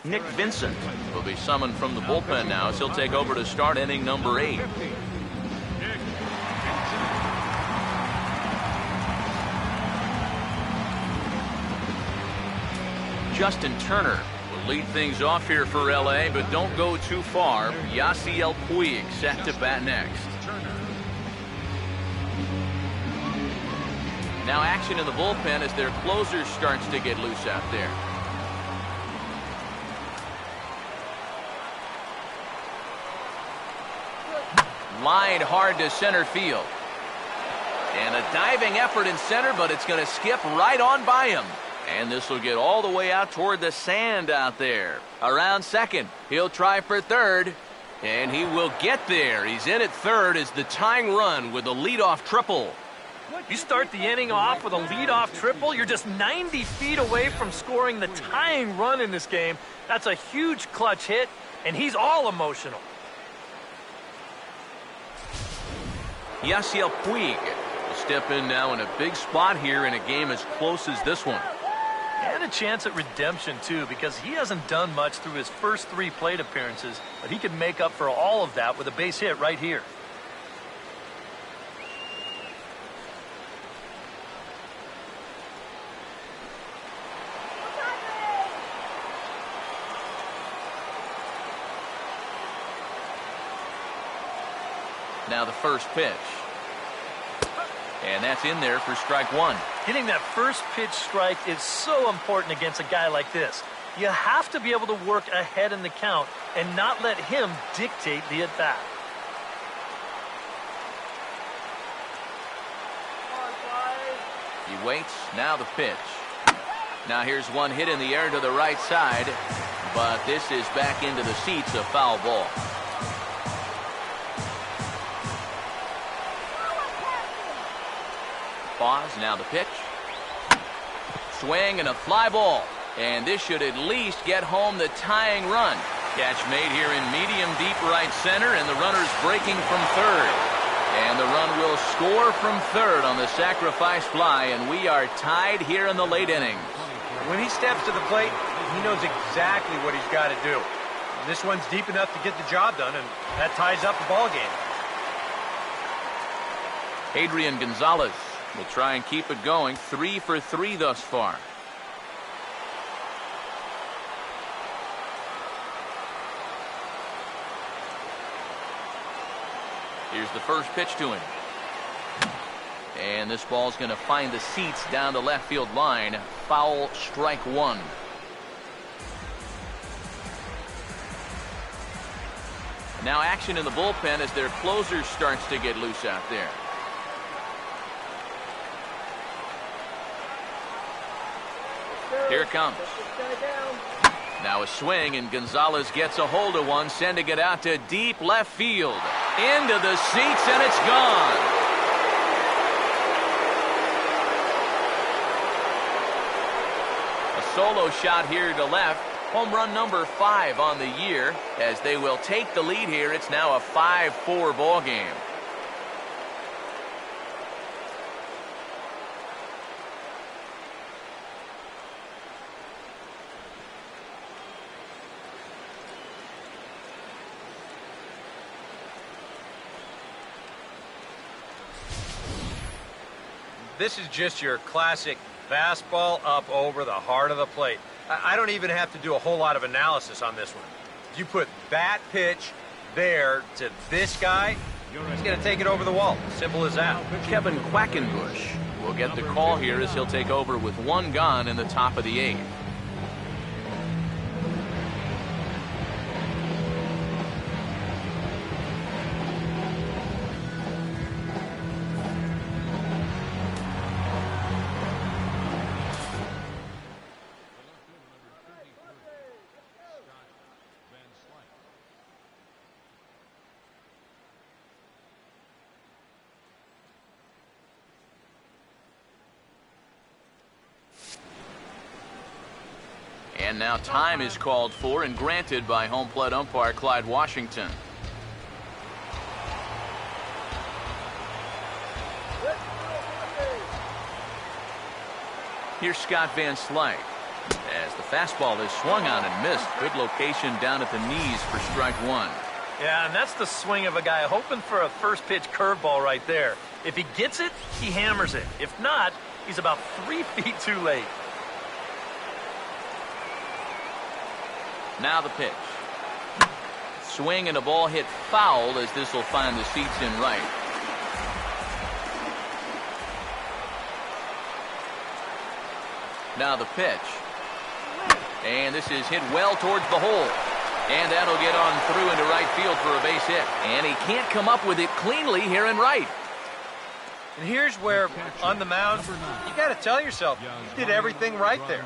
[SPEAKER 1] Nick Vincent will be summoned from the bullpen now as he'll take over to start inning number 8. Justin Turner will lead things off here for LA, but don't go too far. Yasiel Puig set to bat next. Now action in the bullpen as their closer starts to get loose out there. Line hard to center field. And a diving effort in center, but it's going to skip right on by him. And this will get all the way out toward the sand out there. Around second, he'll try for third. And he will get there. He's in at third as the tying run with a leadoff triple.
[SPEAKER 4] You start the inning off with a leadoff triple, you're just 90 feet away from scoring the tying run in this game. That's a huge clutch hit, and he's all emotional.
[SPEAKER 1] Yasiel Puig will step in now in a big spot here in a game as close as this one.
[SPEAKER 4] And a chance at redemption, too, because he hasn't done much through his first 3 plate appearances, but he can make up for all of that with a base hit right here.
[SPEAKER 1] Now the first pitch. And that's in there for strike 1.
[SPEAKER 4] Getting that first pitch strike is so important against a guy like this. You have to be able to work ahead in the count and not let him dictate the at-bat.
[SPEAKER 1] He waits. Now the pitch. Now here's one hit in the air to the right side, but this is back into the seats, a foul ball. Pause, now the pitch. Swing and a fly ball. And this should at least get home the tying run. Catch made here in medium deep right center, and the runner's breaking from third. And the run will score from third on the sacrifice fly, and we are tied here in the late innings.
[SPEAKER 2] When he steps to the plate, he knows exactly what he's got to do. This one's deep enough to get the job done, and that ties up the ball game.
[SPEAKER 1] Adrian Gonzalez will try and keep it going. 3 for 3 thus far. Here's the first pitch to him. And this ball's going to find the seats down the left field line. Foul, strike 1. Now action in the bullpen as their closer starts to get loose out there. Here it comes. Now a swing, and Gonzalez gets a hold of one, sending it out to deep left field. Into the seats, and it's gone. A solo shot here to left. Home run number 5 on the year. As they will take the lead here, it's now a 5-4 ball game.
[SPEAKER 2] This is just your classic fastball up over the heart of the plate. I don't even have to do a whole lot of analysis on this one. You put that pitch there to this guy, he's going to take it over the wall. Simple as that.
[SPEAKER 1] Kevin Quackenbush will get the call here as he'll take over with 1 gone in the top of the 8th. And now time is called for and granted by home plate umpire Clyde Washington. Here's Scott Van Slyke. As the fastball is swung on and missed. Good location down at the knees for strike one.
[SPEAKER 4] Yeah, and that's the swing of a guy hoping for a first pitch curveball right there. If he gets it, he hammers it. If not, he's about 3 feet too late.
[SPEAKER 1] Now the pitch. Swing and a ball hit foul as this will find the seats in right. Now the pitch. And this is hit well towards the hole. And that'll get on through into right field for a base hit. And he can't come up with it cleanly here in right.
[SPEAKER 2] And here's where, on the mound, you got to tell yourself, he did everything right there.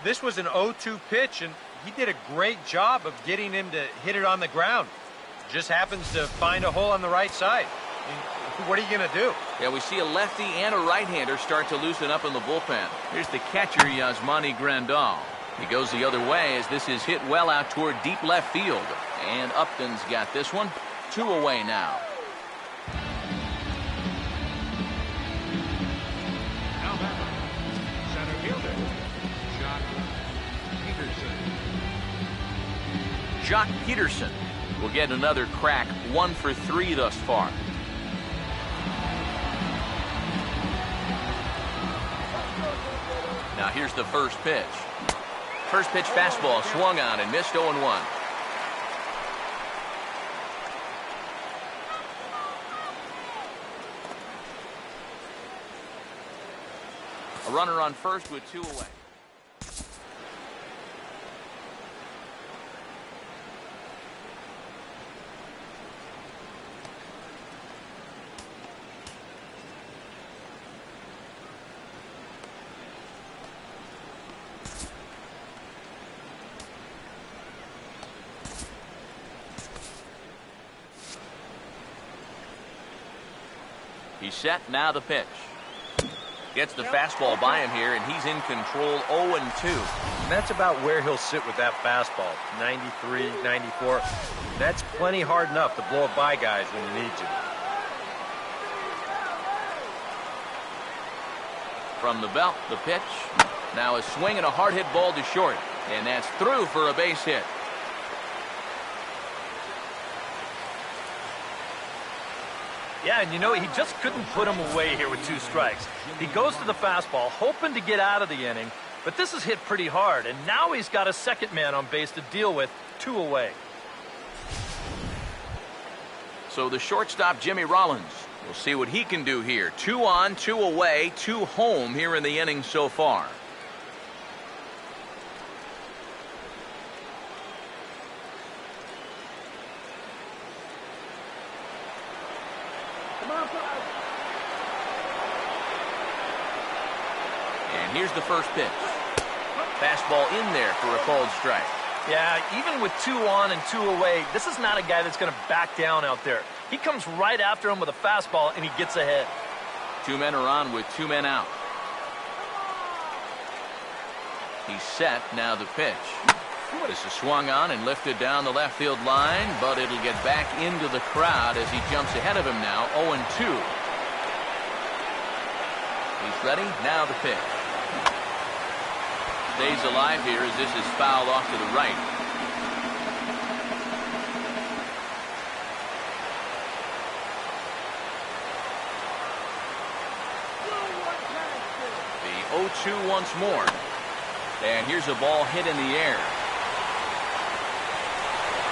[SPEAKER 2] This was an 0-2 pitch, and he did a great job of getting him to hit it on the ground. Just happens to find a hole on the right side. I mean, what are you going to do?
[SPEAKER 1] Yeah, we see a lefty and a right-hander start to loosen up in the bullpen. Here's the catcher, Yasmani Grandal. He goes the other way as this is hit well out toward deep left field. And Upton's got this one. 2 away now.
[SPEAKER 3] Now batter, center fielder, Jock Peterson.
[SPEAKER 1] Jock Peterson will get another crack. 1 for 3 thus far. Now here's the first pitch. First pitch fastball swung on and missed 0-1. A runner on first with 2 away. He's set, now the pitch. Gets the fastball by him here, and he's in control 0-2.
[SPEAKER 2] And that's about where he'll sit with that fastball, 93, 94. That's plenty hard enough to blow it by guys when you need to.
[SPEAKER 1] From the belt, the pitch. Now a swing and a hard hit ball to short. And that's through for a base hit.
[SPEAKER 4] Yeah, and you know, he just couldn't put him away here with 2 strikes. He goes to the fastball, hoping to get out of the inning, but this is hit pretty hard, and now he's got a second man on base to deal with, 2 away.
[SPEAKER 1] So the shortstop, Jimmy Rollins, we'll see what he can do here. 2 on, 2 away, 2 home here in the inning so far. And here's the first pitch. Fastball in there for a called strike.
[SPEAKER 4] Yeah, even with 2 on and 2 away, this is not a guy that's going to back down out there. He comes right after him with a fastball, and he gets ahead.
[SPEAKER 1] 2 men are on with 2 men out. He's set, now the pitch. This is swung on and lifted down the left field line, but it'll get back into the crowd as he jumps ahead of him now, 0-2. He's ready, now the pitch. Stays alive here as this is fouled off to the right. The 0-2 once more. And here's a ball hit in the air.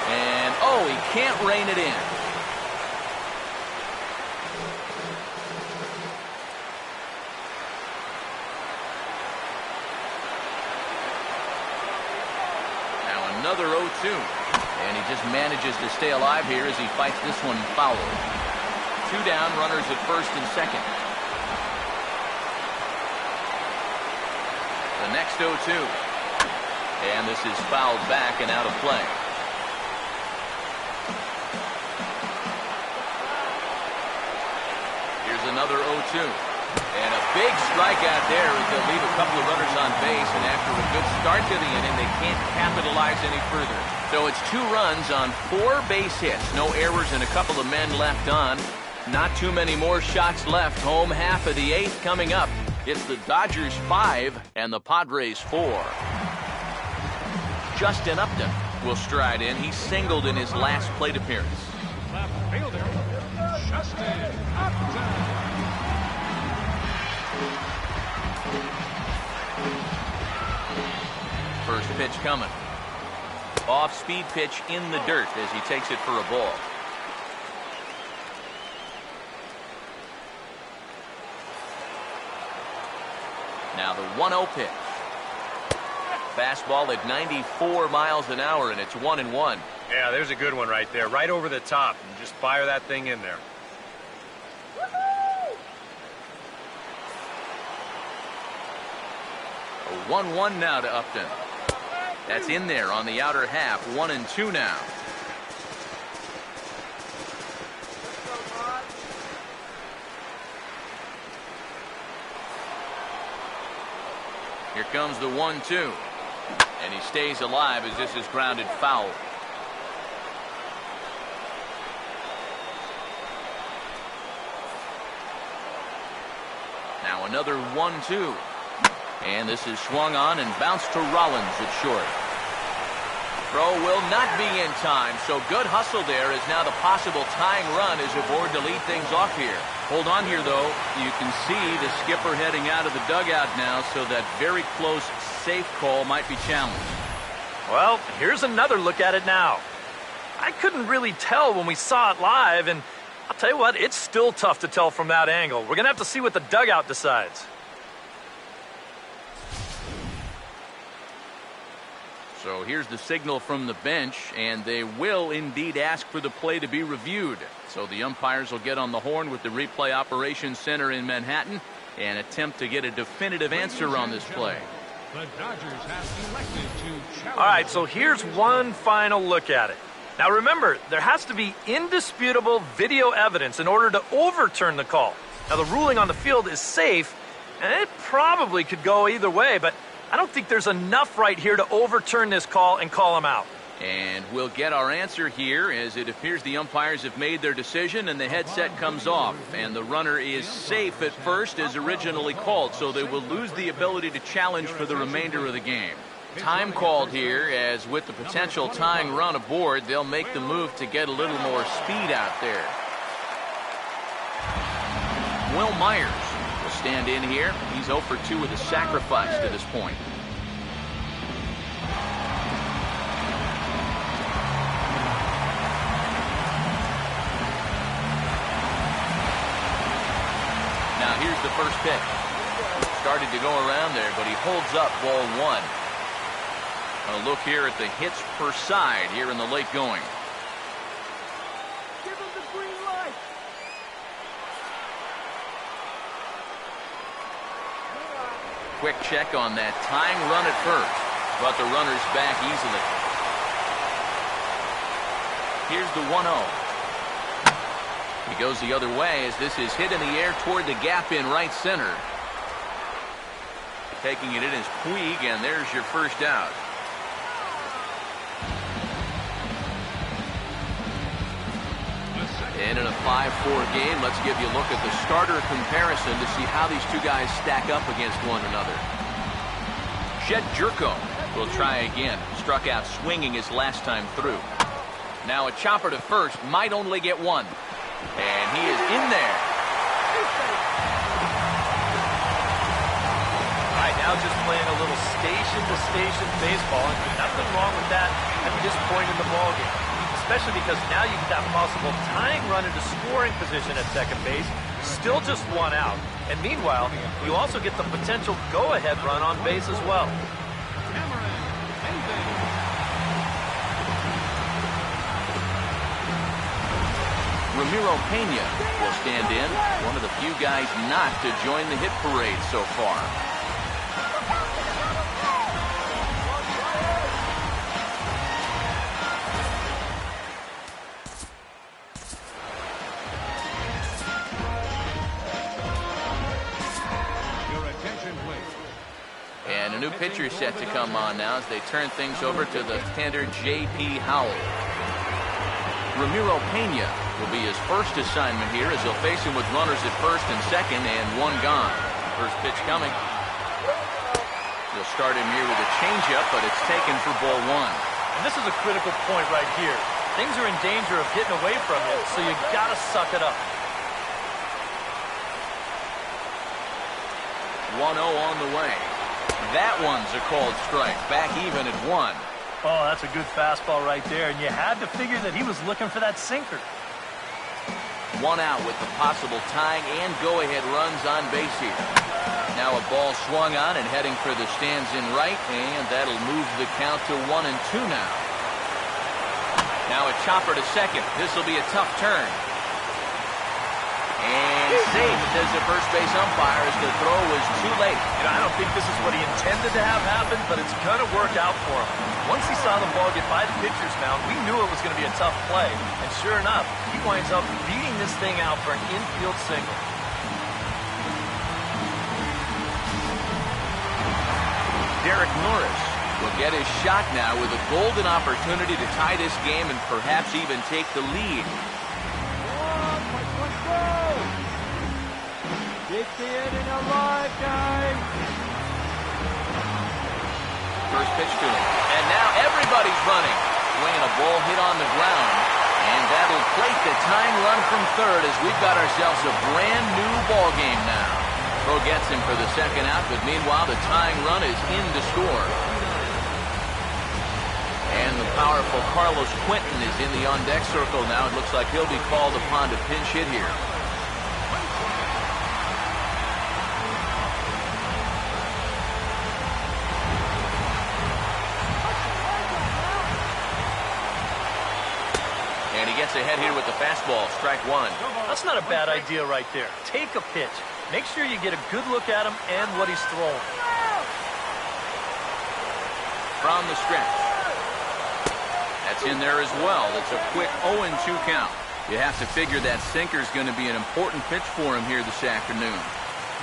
[SPEAKER 1] And, oh, he can't rein it in. Now another 0-2. And he just manages to stay alive here as he fights this one foul. 2 down, runners at first and second. The next 0-2. And this is fouled back and out of play. Here's another 0-2. And a big strikeout there as they'll leave a couple of runners on base. And after a good start to the inning, they can't capitalize any further. So it's 2 runs on 4 base hits. No errors and a couple of men left on. Not too many more shots left. Home half of the 8th coming up. It's the Dodgers 5 and the Padres 4. Justin Upton will stride in. He singled in his last plate appearance.
[SPEAKER 3] Left fielder, Justin Upton.
[SPEAKER 1] First pitch coming. Off-speed pitch in the dirt as he takes it for a ball. Now the 1-0 pitch. Fastball at 94 miles an hour, and it's 1-1.
[SPEAKER 2] Yeah, there's a good one right there, right over the top. And just fire that thing in there.
[SPEAKER 1] A 1-1 now to Upton. That's in there on the outer half. 1-2 now. Here comes the 1-2. And he stays alive as this is grounded foul. Now another 1-2. And this is swung on and bounced to Rollins at short. Throw will not be in time, so good hustle there as now the possible tying run is aboard to lead things off here. Hold on here, though. You can see the skipper heading out of the dugout now, so that very close safe call might be challenged.
[SPEAKER 4] Well, here's another look at it now. I couldn't really tell when we saw it live, and I'll tell you what, it's still tough to tell from that angle. We're going to have to see what the dugout decides.
[SPEAKER 1] So here's the signal from the bench, and they will indeed ask for the play to be reviewed. So the umpires will get on the horn with the replay operations center in Manhattan and attempt to get a definitive answer on this play.
[SPEAKER 3] The Dodgers have elected to challenge.
[SPEAKER 4] All right, so here's one final look at it. Now remember, there has to be indisputable video evidence in order to overturn the call. Now the ruling on the field is safe, and it probably could go either way, but I don't think there's enough right here to overturn this call and call him out.
[SPEAKER 1] And we'll get our answer here as it appears the umpires have made their decision and the headset comes off. And the runner is safe at first as originally called, so they will lose the ability to challenge for the remainder of the game. Time called here as with the potential tying run aboard, they'll make the move to get a little more speed out there. Will Myers will stand in here. He's 0 for 2 with a sacrifice to this point. Now here's the first pitch. Started to go around there, but he holds up ball 1. A look here at the hits per side here in the late going.
[SPEAKER 5] Give him the green light.
[SPEAKER 1] Quick check on that tying run at first, but the runner's back easily. Here's the 1-0. He goes the other way as this is hit in the air toward the gap in right center. Taking it in is Puig, and there's your first out. And in a 5-4 game, let's give you a look at the starter comparison to see how these two guys stack up against one another. Jedd Gyorko will try again. Struck out swinging his last time through. Now a chopper to first, might only get one. And he is in there.
[SPEAKER 4] All right, now just playing a little station-to-station baseball. And nothing wrong with that at this point in the ballgame. Especially because now you get that possible tying run into scoring position at second base. Still just one out. And meanwhile, you also get the potential go-ahead run on base as well.
[SPEAKER 1] Ramiro Pena will stand in. One of the few guys not to join the hit parade so far. And a new pitcher set to come on now as they turn things over to the tender J.P. Howell. Ramiro Pena will be his first assignment here as he'll face him with runners at first and second and one gone. First pitch coming. He'll start him here with a changeup, but it's taken for ball one.
[SPEAKER 4] And this is a critical point right here. Things are in danger of getting away from you, so you gotta suck it up.
[SPEAKER 1] 1-0 on the way. That one's a called strike. Back even at 1.
[SPEAKER 4] Oh, that's a good fastball right there, and you had to figure that he was looking for that sinker.
[SPEAKER 1] 1 out with the possible tying and go-ahead runs on base here. Now a ball swung on and heading for the stands in right, and that'll move the count to 1-2 now. Now a chopper to second. This will be a tough turn. And safe, says the first base umpire, as the throw was too late.
[SPEAKER 4] You know, I don't think this is what he intended to have happen, but it's going to work out for him. Once he saw the ball get by the pitcher's mound, we knew it was going to be a tough play. And sure enough, he winds up beating this thing out for an infield single.
[SPEAKER 1] Derek Norris will get his shot now with a golden opportunity to tie this game and perhaps even take the lead.
[SPEAKER 5] It's the inning of life, guys.
[SPEAKER 1] First pitch to him. And now everybody's running. Swinging a ball hit on the ground. And that'll plate the tying run from third as we've got ourselves a brand new ball game now. Throw gets him for the second out, but meanwhile the tying run is in to score. And the powerful Carlos Quentin is in the on-deck circle now. It looks like he'll be called upon to pinch hit here. And he gets ahead here with the fastball, strike 1.
[SPEAKER 4] That's not a bad idea right there. Take a pitch. Make sure you get a good look at him and what he's throwing.
[SPEAKER 1] From the stretch. That's in there as well. It's a quick 0-2 count. You have to figure that sinker's going to be an important pitch for him here this afternoon.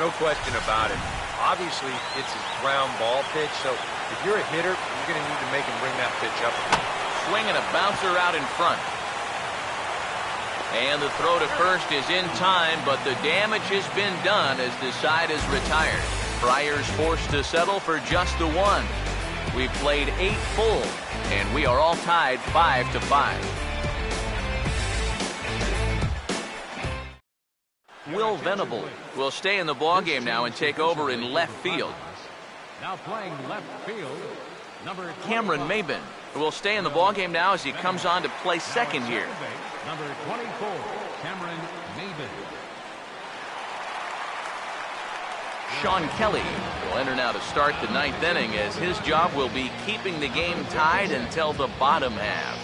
[SPEAKER 2] No question about it. Obviously, it's his ground ball pitch, so if you're a hitter, you're going to need to make him bring that pitch up.
[SPEAKER 1] Swinging a bouncer out in front. And the throw to first is in time, but the damage has been done as the side is retired. Friars forced to settle for just the 1. We've played 8 full, and we are all tied 5-5. Will Venable will stay in the ballgame now and take over in left field.
[SPEAKER 3] Now playing left field, number
[SPEAKER 1] Cameron Maben will stay in the ballgame now as he comes on to play second here.
[SPEAKER 3] Number 24, Cameron Maben.
[SPEAKER 1] Sean Kelly will enter now to start the 9th inning as his job will be keeping the game tied until the bottom half.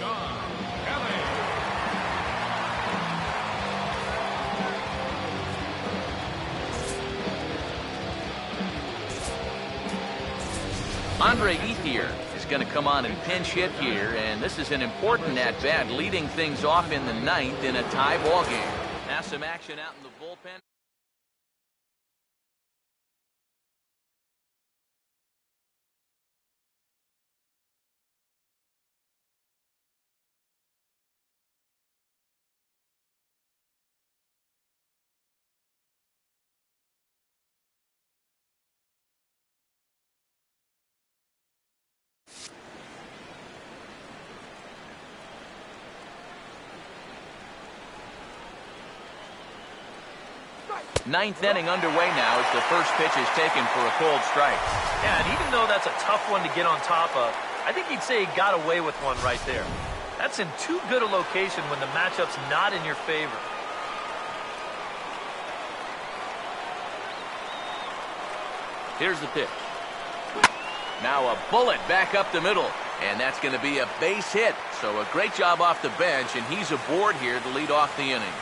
[SPEAKER 1] Andre Ethier is going to come on and pinch hit here, and this is an important at-bat, leading things off in the 9th in a tie ball game. Now some action out in the bullpen. Ninth inning underway now as the first pitch is taken for a cold strike.
[SPEAKER 4] Yeah, and even though that's a tough one to get on top of, I think he'd say he got away with one right there. That's in too good a location when the matchup's not in your favor.
[SPEAKER 1] Here's the pitch. Now a bullet back up the middle, and that's going to be a base hit. So a great job off the bench, and he's aboard here to lead off the inning.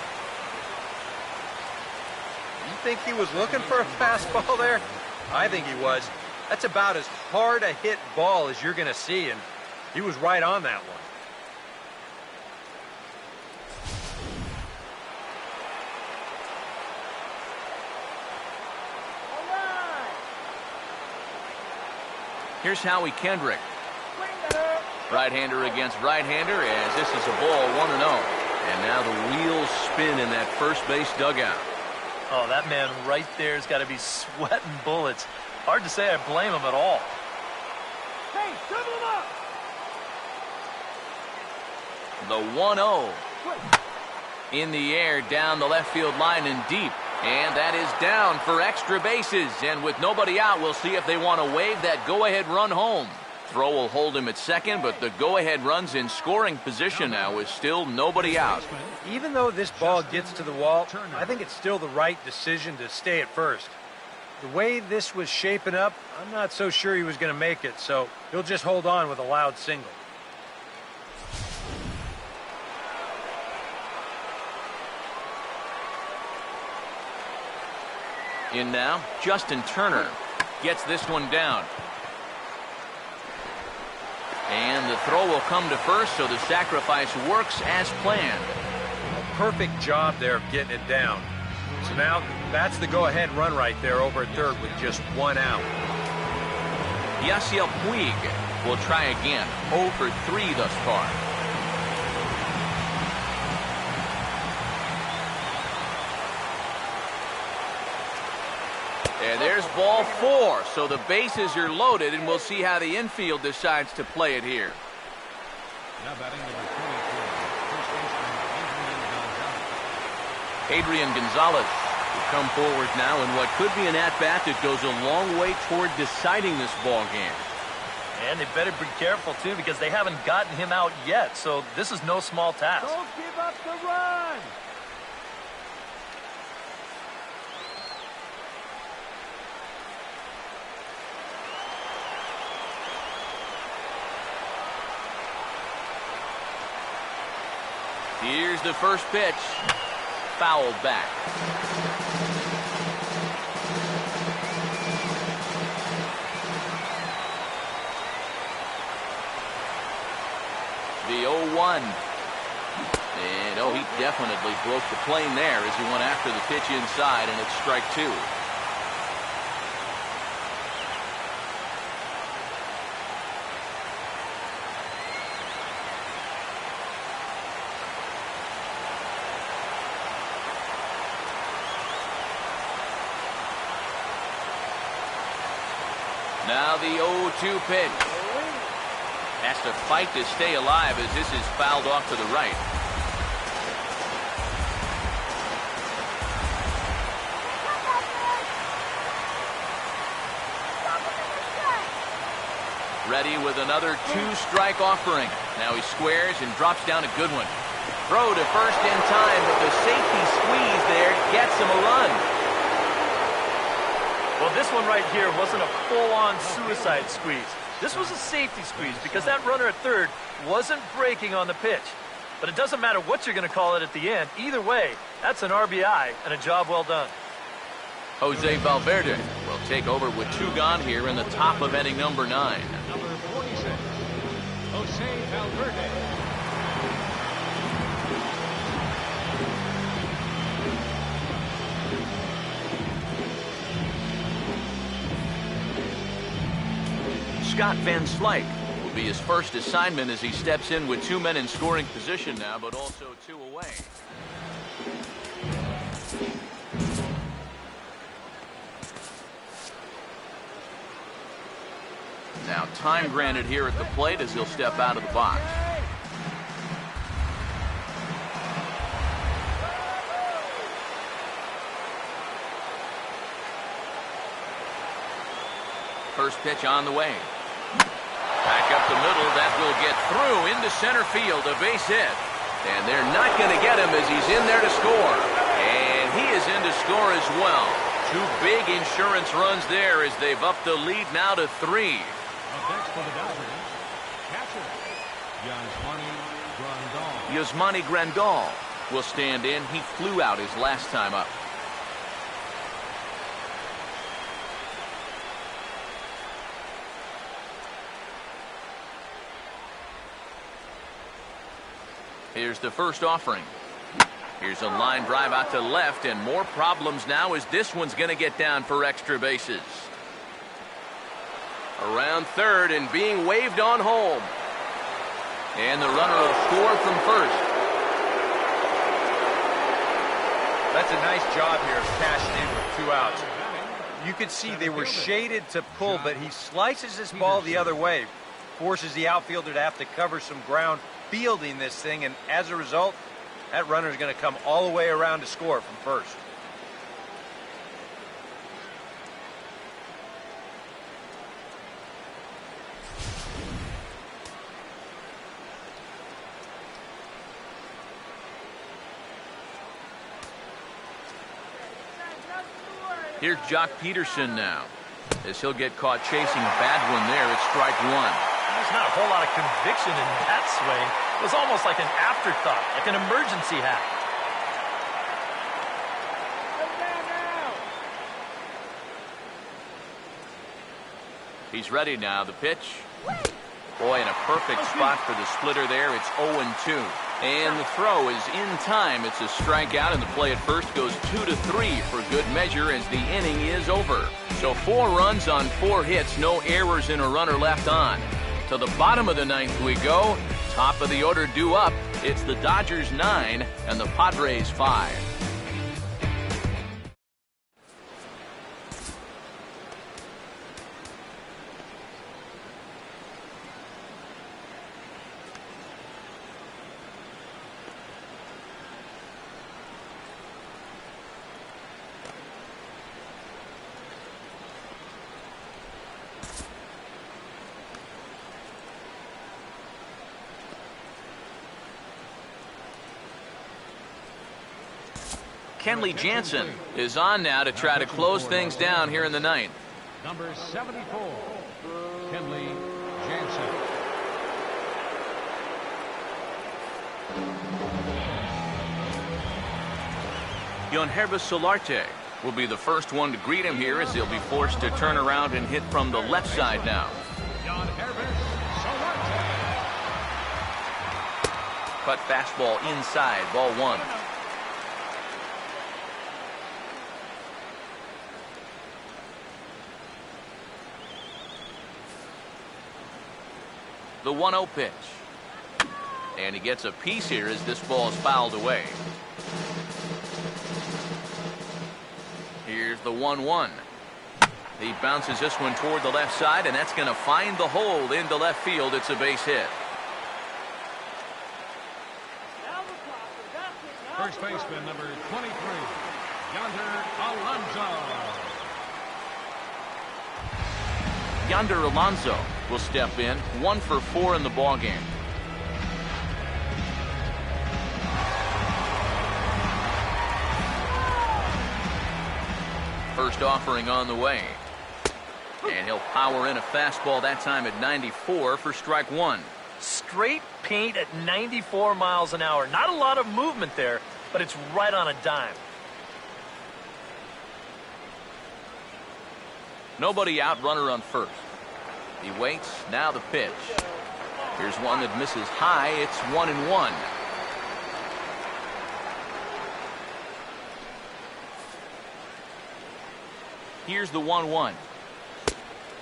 [SPEAKER 2] You think he was looking for a fastball there? I think he was. That's about as hard a hit ball as you're going to see, and he was right on that one.
[SPEAKER 1] Here's Howie Kendrick. Right-hander against right-hander as this is a ball 1-0. And now the wheels spin in that first base dugout.
[SPEAKER 4] Oh, that man right there's got to be sweating bullets. Hard to say I blame him at all.
[SPEAKER 5] Hey, double him up!
[SPEAKER 1] The 1-0. In the air, down the left field line and deep. And that is down for extra bases. And with nobody out, we'll see if they want to wave that go-ahead run home. Throw will hold him at second, but the go-ahead run's in scoring position now with still nobody out.
[SPEAKER 2] Even though this ball gets to the wall, I think it's still the right decision to stay at first. The way this was shaping up, I'm not so sure he was going to make it, so he'll just hold on with a loud single.
[SPEAKER 1] In now, Justin Turner gets this one down. And the throw will come to first, so the sacrifice works as planned.
[SPEAKER 2] A perfect job there of getting it down. So now that's the go-ahead run right there over at third with just 1 out.
[SPEAKER 1] Yasiel Puig will try again. 0 for 3 thus far. And there's ball 4, so the bases are loaded, and we'll see how the infield decides to play it here.
[SPEAKER 3] Now batting number 22, first baseman
[SPEAKER 1] Adrian Gonzalez will come forward now in what could be an at-bat that goes a long way toward deciding this ball game.
[SPEAKER 4] And they better be careful, too, because they haven't gotten him out yet, so this is no small task.
[SPEAKER 5] Don't give up the run!
[SPEAKER 1] Here's the first pitch. Fouled back. The 0-1. And, oh, he definitely broke the plane there as he went after the pitch inside, and it's strike 2. Now the 0-2 pitch. Has to fight to stay alive as this is fouled off to the right. Ready with another 2-strike offering. Now he squares and drops down a good one. Throw to first in time, but the safety squeeze there gets him a run.
[SPEAKER 4] Well, this one right here wasn't a full-on suicide squeeze. This was a safety squeeze because that runner at third wasn't breaking on the pitch. But it doesn't matter what you're going to call it at the end. Either way, that's an RBI and a job well done.
[SPEAKER 1] Jose Valverde will take over with 2 gone here in the top of inning number 9.
[SPEAKER 3] number 46, Jose Valverde.
[SPEAKER 1] Scott Van Slyke will be his first assignment as he steps in with 2 men in scoring position now, but also 2 away. Now time granted here at the plate as he'll step out of the box. First pitch on the way. Back up the middle, that will get through into center field, a base hit. And they're not going to get him as he's in there to score. And he is in to score as well. 2 big insurance runs there as they've upped the lead now to 3.
[SPEAKER 3] Up next for the Dodgers, catcher,
[SPEAKER 1] Yasmani Grandal will stand in. He flew out his last time up. Here's the first offering. Here's a line drive out to left, and more problems now as this one's going to get down for extra bases. Around third and being waved on home. And the runner will score from first.
[SPEAKER 2] That's a nice job here of cashing in with 2 outs. You could see they were shaded to pull, but he slices this ball the other way, forces the outfielder to have to cover some ground fielding this thing, and as a result, that runner is going to come all the way around to score from first.
[SPEAKER 1] Here's Jock Peterson now, as he'll get caught chasing a bad one there. It's strike 1.
[SPEAKER 4] There's not a whole lot of conviction in that swing. It was almost like an afterthought, like an emergency hack.
[SPEAKER 1] He's ready now. The pitch. Boy, in a perfect spot for the splitter there. It's 0-2. And the throw is in time. It's a strikeout, and the play at first goes 2-3 for good measure as the inning is over. So 4 runs on 4 hits, no errors and a runner left on. To the bottom of the 9th we go. Top of the order due up. It's the Dodgers 9 and the Padres 5. Kenley Jansen is on now to try to close things down here in the 9th.
[SPEAKER 3] Number 74, Kenley Jansen.
[SPEAKER 1] Yangervis Solarte will be the first one to greet him here as he'll be forced to turn around and hit from the left side now.
[SPEAKER 3] Yangervis Solarte.
[SPEAKER 1] Cut fastball inside, ball 1. The 1-0 pitch. And he gets a piece here as this ball is fouled away. Here's the 1-1. He bounces this one toward the left side, and that's going to find the hole into left field. It's a base hit.
[SPEAKER 3] First baseman, number 23, Yonder Alonso.
[SPEAKER 1] Yonder Alonso will step in, 1 for 4 in the ballgame. First offering on the way. And he'll power in a fastball that time at 94 for strike 1.
[SPEAKER 4] Straight paint at 94 miles an hour. Not a lot of movement there, but it's right on a dime.
[SPEAKER 1] Nobody out, runner on first. He waits, now the pitch. Here's one that misses high. It's 1-1. Here's the 1-1.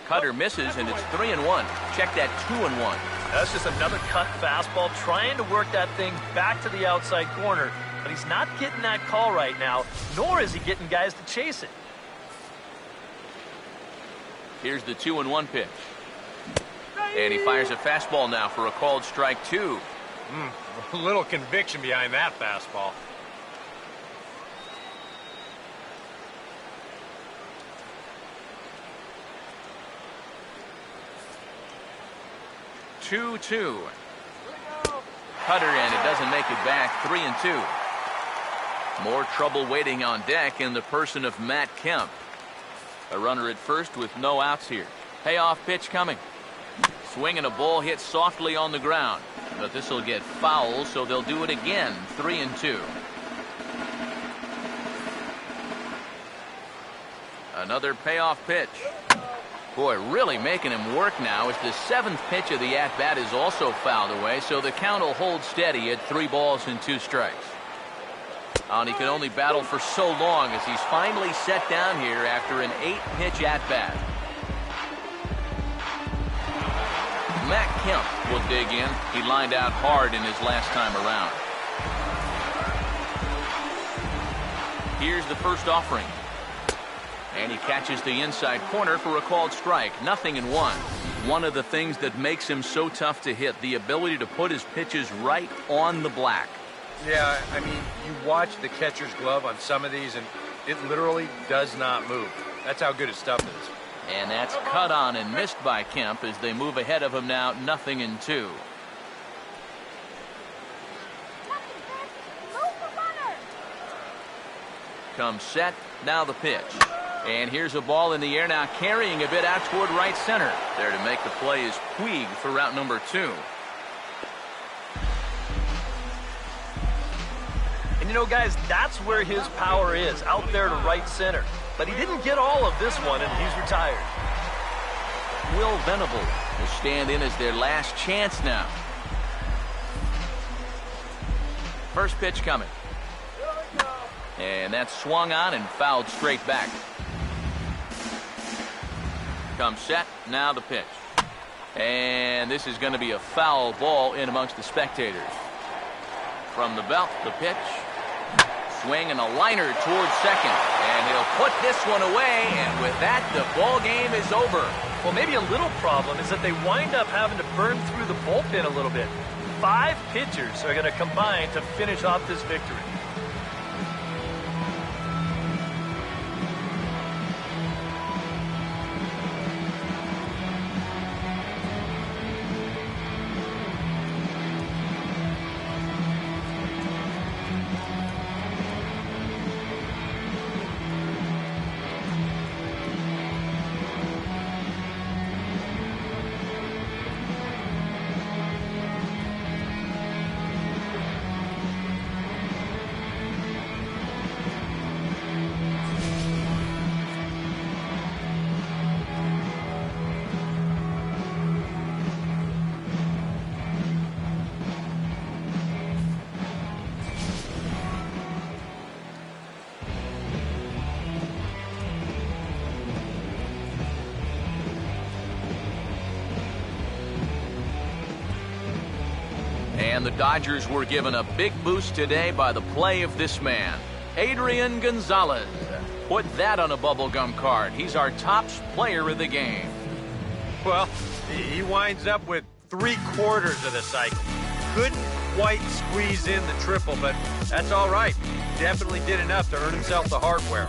[SPEAKER 1] Cutter misses, and it's 3-1. Check that 2-1.
[SPEAKER 4] That's just another cut fastball, trying to work that thing back to the outside corner. But he's not getting that call right now, nor is he getting guys to chase it.
[SPEAKER 1] Here's the 2-1 pitch. And he fires a fastball now for a called strike 2.
[SPEAKER 2] A little conviction behind that fastball.
[SPEAKER 1] Two. Cutter, and it doesn't make it back. 3-2. More trouble waiting on deck in the person of Matt Kemp. A runner at first with no outs here. Payoff pitch coming. Swinging a ball hit softly on the ground. But this will get foul, so they'll do it again. 3-2. Another payoff pitch. Boy, really making him work now as the 7th pitch of the at-bat is also fouled away, so the count will hold steady at 3 balls and 2 strikes. And he can only battle for so long as he's finally set down here after an 8-pitch at-bat. Matt Kemp will dig in. He lined out hard in his last time around. Here's the first offering. And he catches the inside corner for a called strike. 0-1. One of the things that makes him so tough to hit, the ability to put his pitches right on the black.
[SPEAKER 2] Yeah, I mean, you watch the catcher's glove on some of these, and it literally does not move. That's how good his stuff is.
[SPEAKER 1] And that's cut on and missed by Kemp as they move ahead of him now, 0-2. Comes set, now the pitch. And here's a ball in the air now, carrying a bit out toward right center. There to make the play is Puig for route number 2.
[SPEAKER 4] And you know, guys, that's where his power is, out there to right center. But he didn't get all of this one, and he's retired.
[SPEAKER 1] Will Venable will stand in as their last chance now. First pitch coming. And that's swung on and fouled straight back. Comes set, now the pitch. And this is going to be a foul ball in amongst the spectators. From the belt, the pitch. Swing and a liner towards second. And he'll put this one away, and with that, the ball game is over.
[SPEAKER 4] Well, maybe a little problem is that they wind up having to burn through the bullpen a little bit. 5 pitchers are going to combine to finish off this victory.
[SPEAKER 1] And the Dodgers were given a big boost today by the play of this man, Adrian Gonzalez. Put that on a bubblegum card. He's our top player of the game.
[SPEAKER 2] Well, he winds up with 3/4 of the cycle. Couldn't quite squeeze in the triple, but that's all right. Definitely did enough to earn himself the hardware.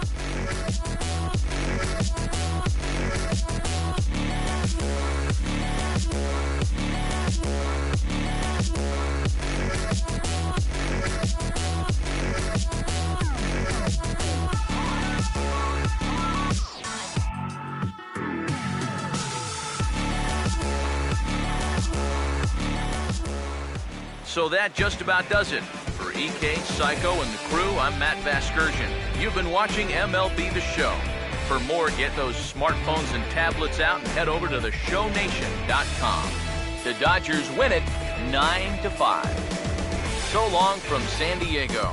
[SPEAKER 1] So that just about does it. For EK, Psycho, and the crew, I'm Matt Vasgersian. You've been watching MLB The Show. For more, get those smartphones and tablets out and head over to theshownation.com. The Dodgers win it 9-5. So long from San Diego.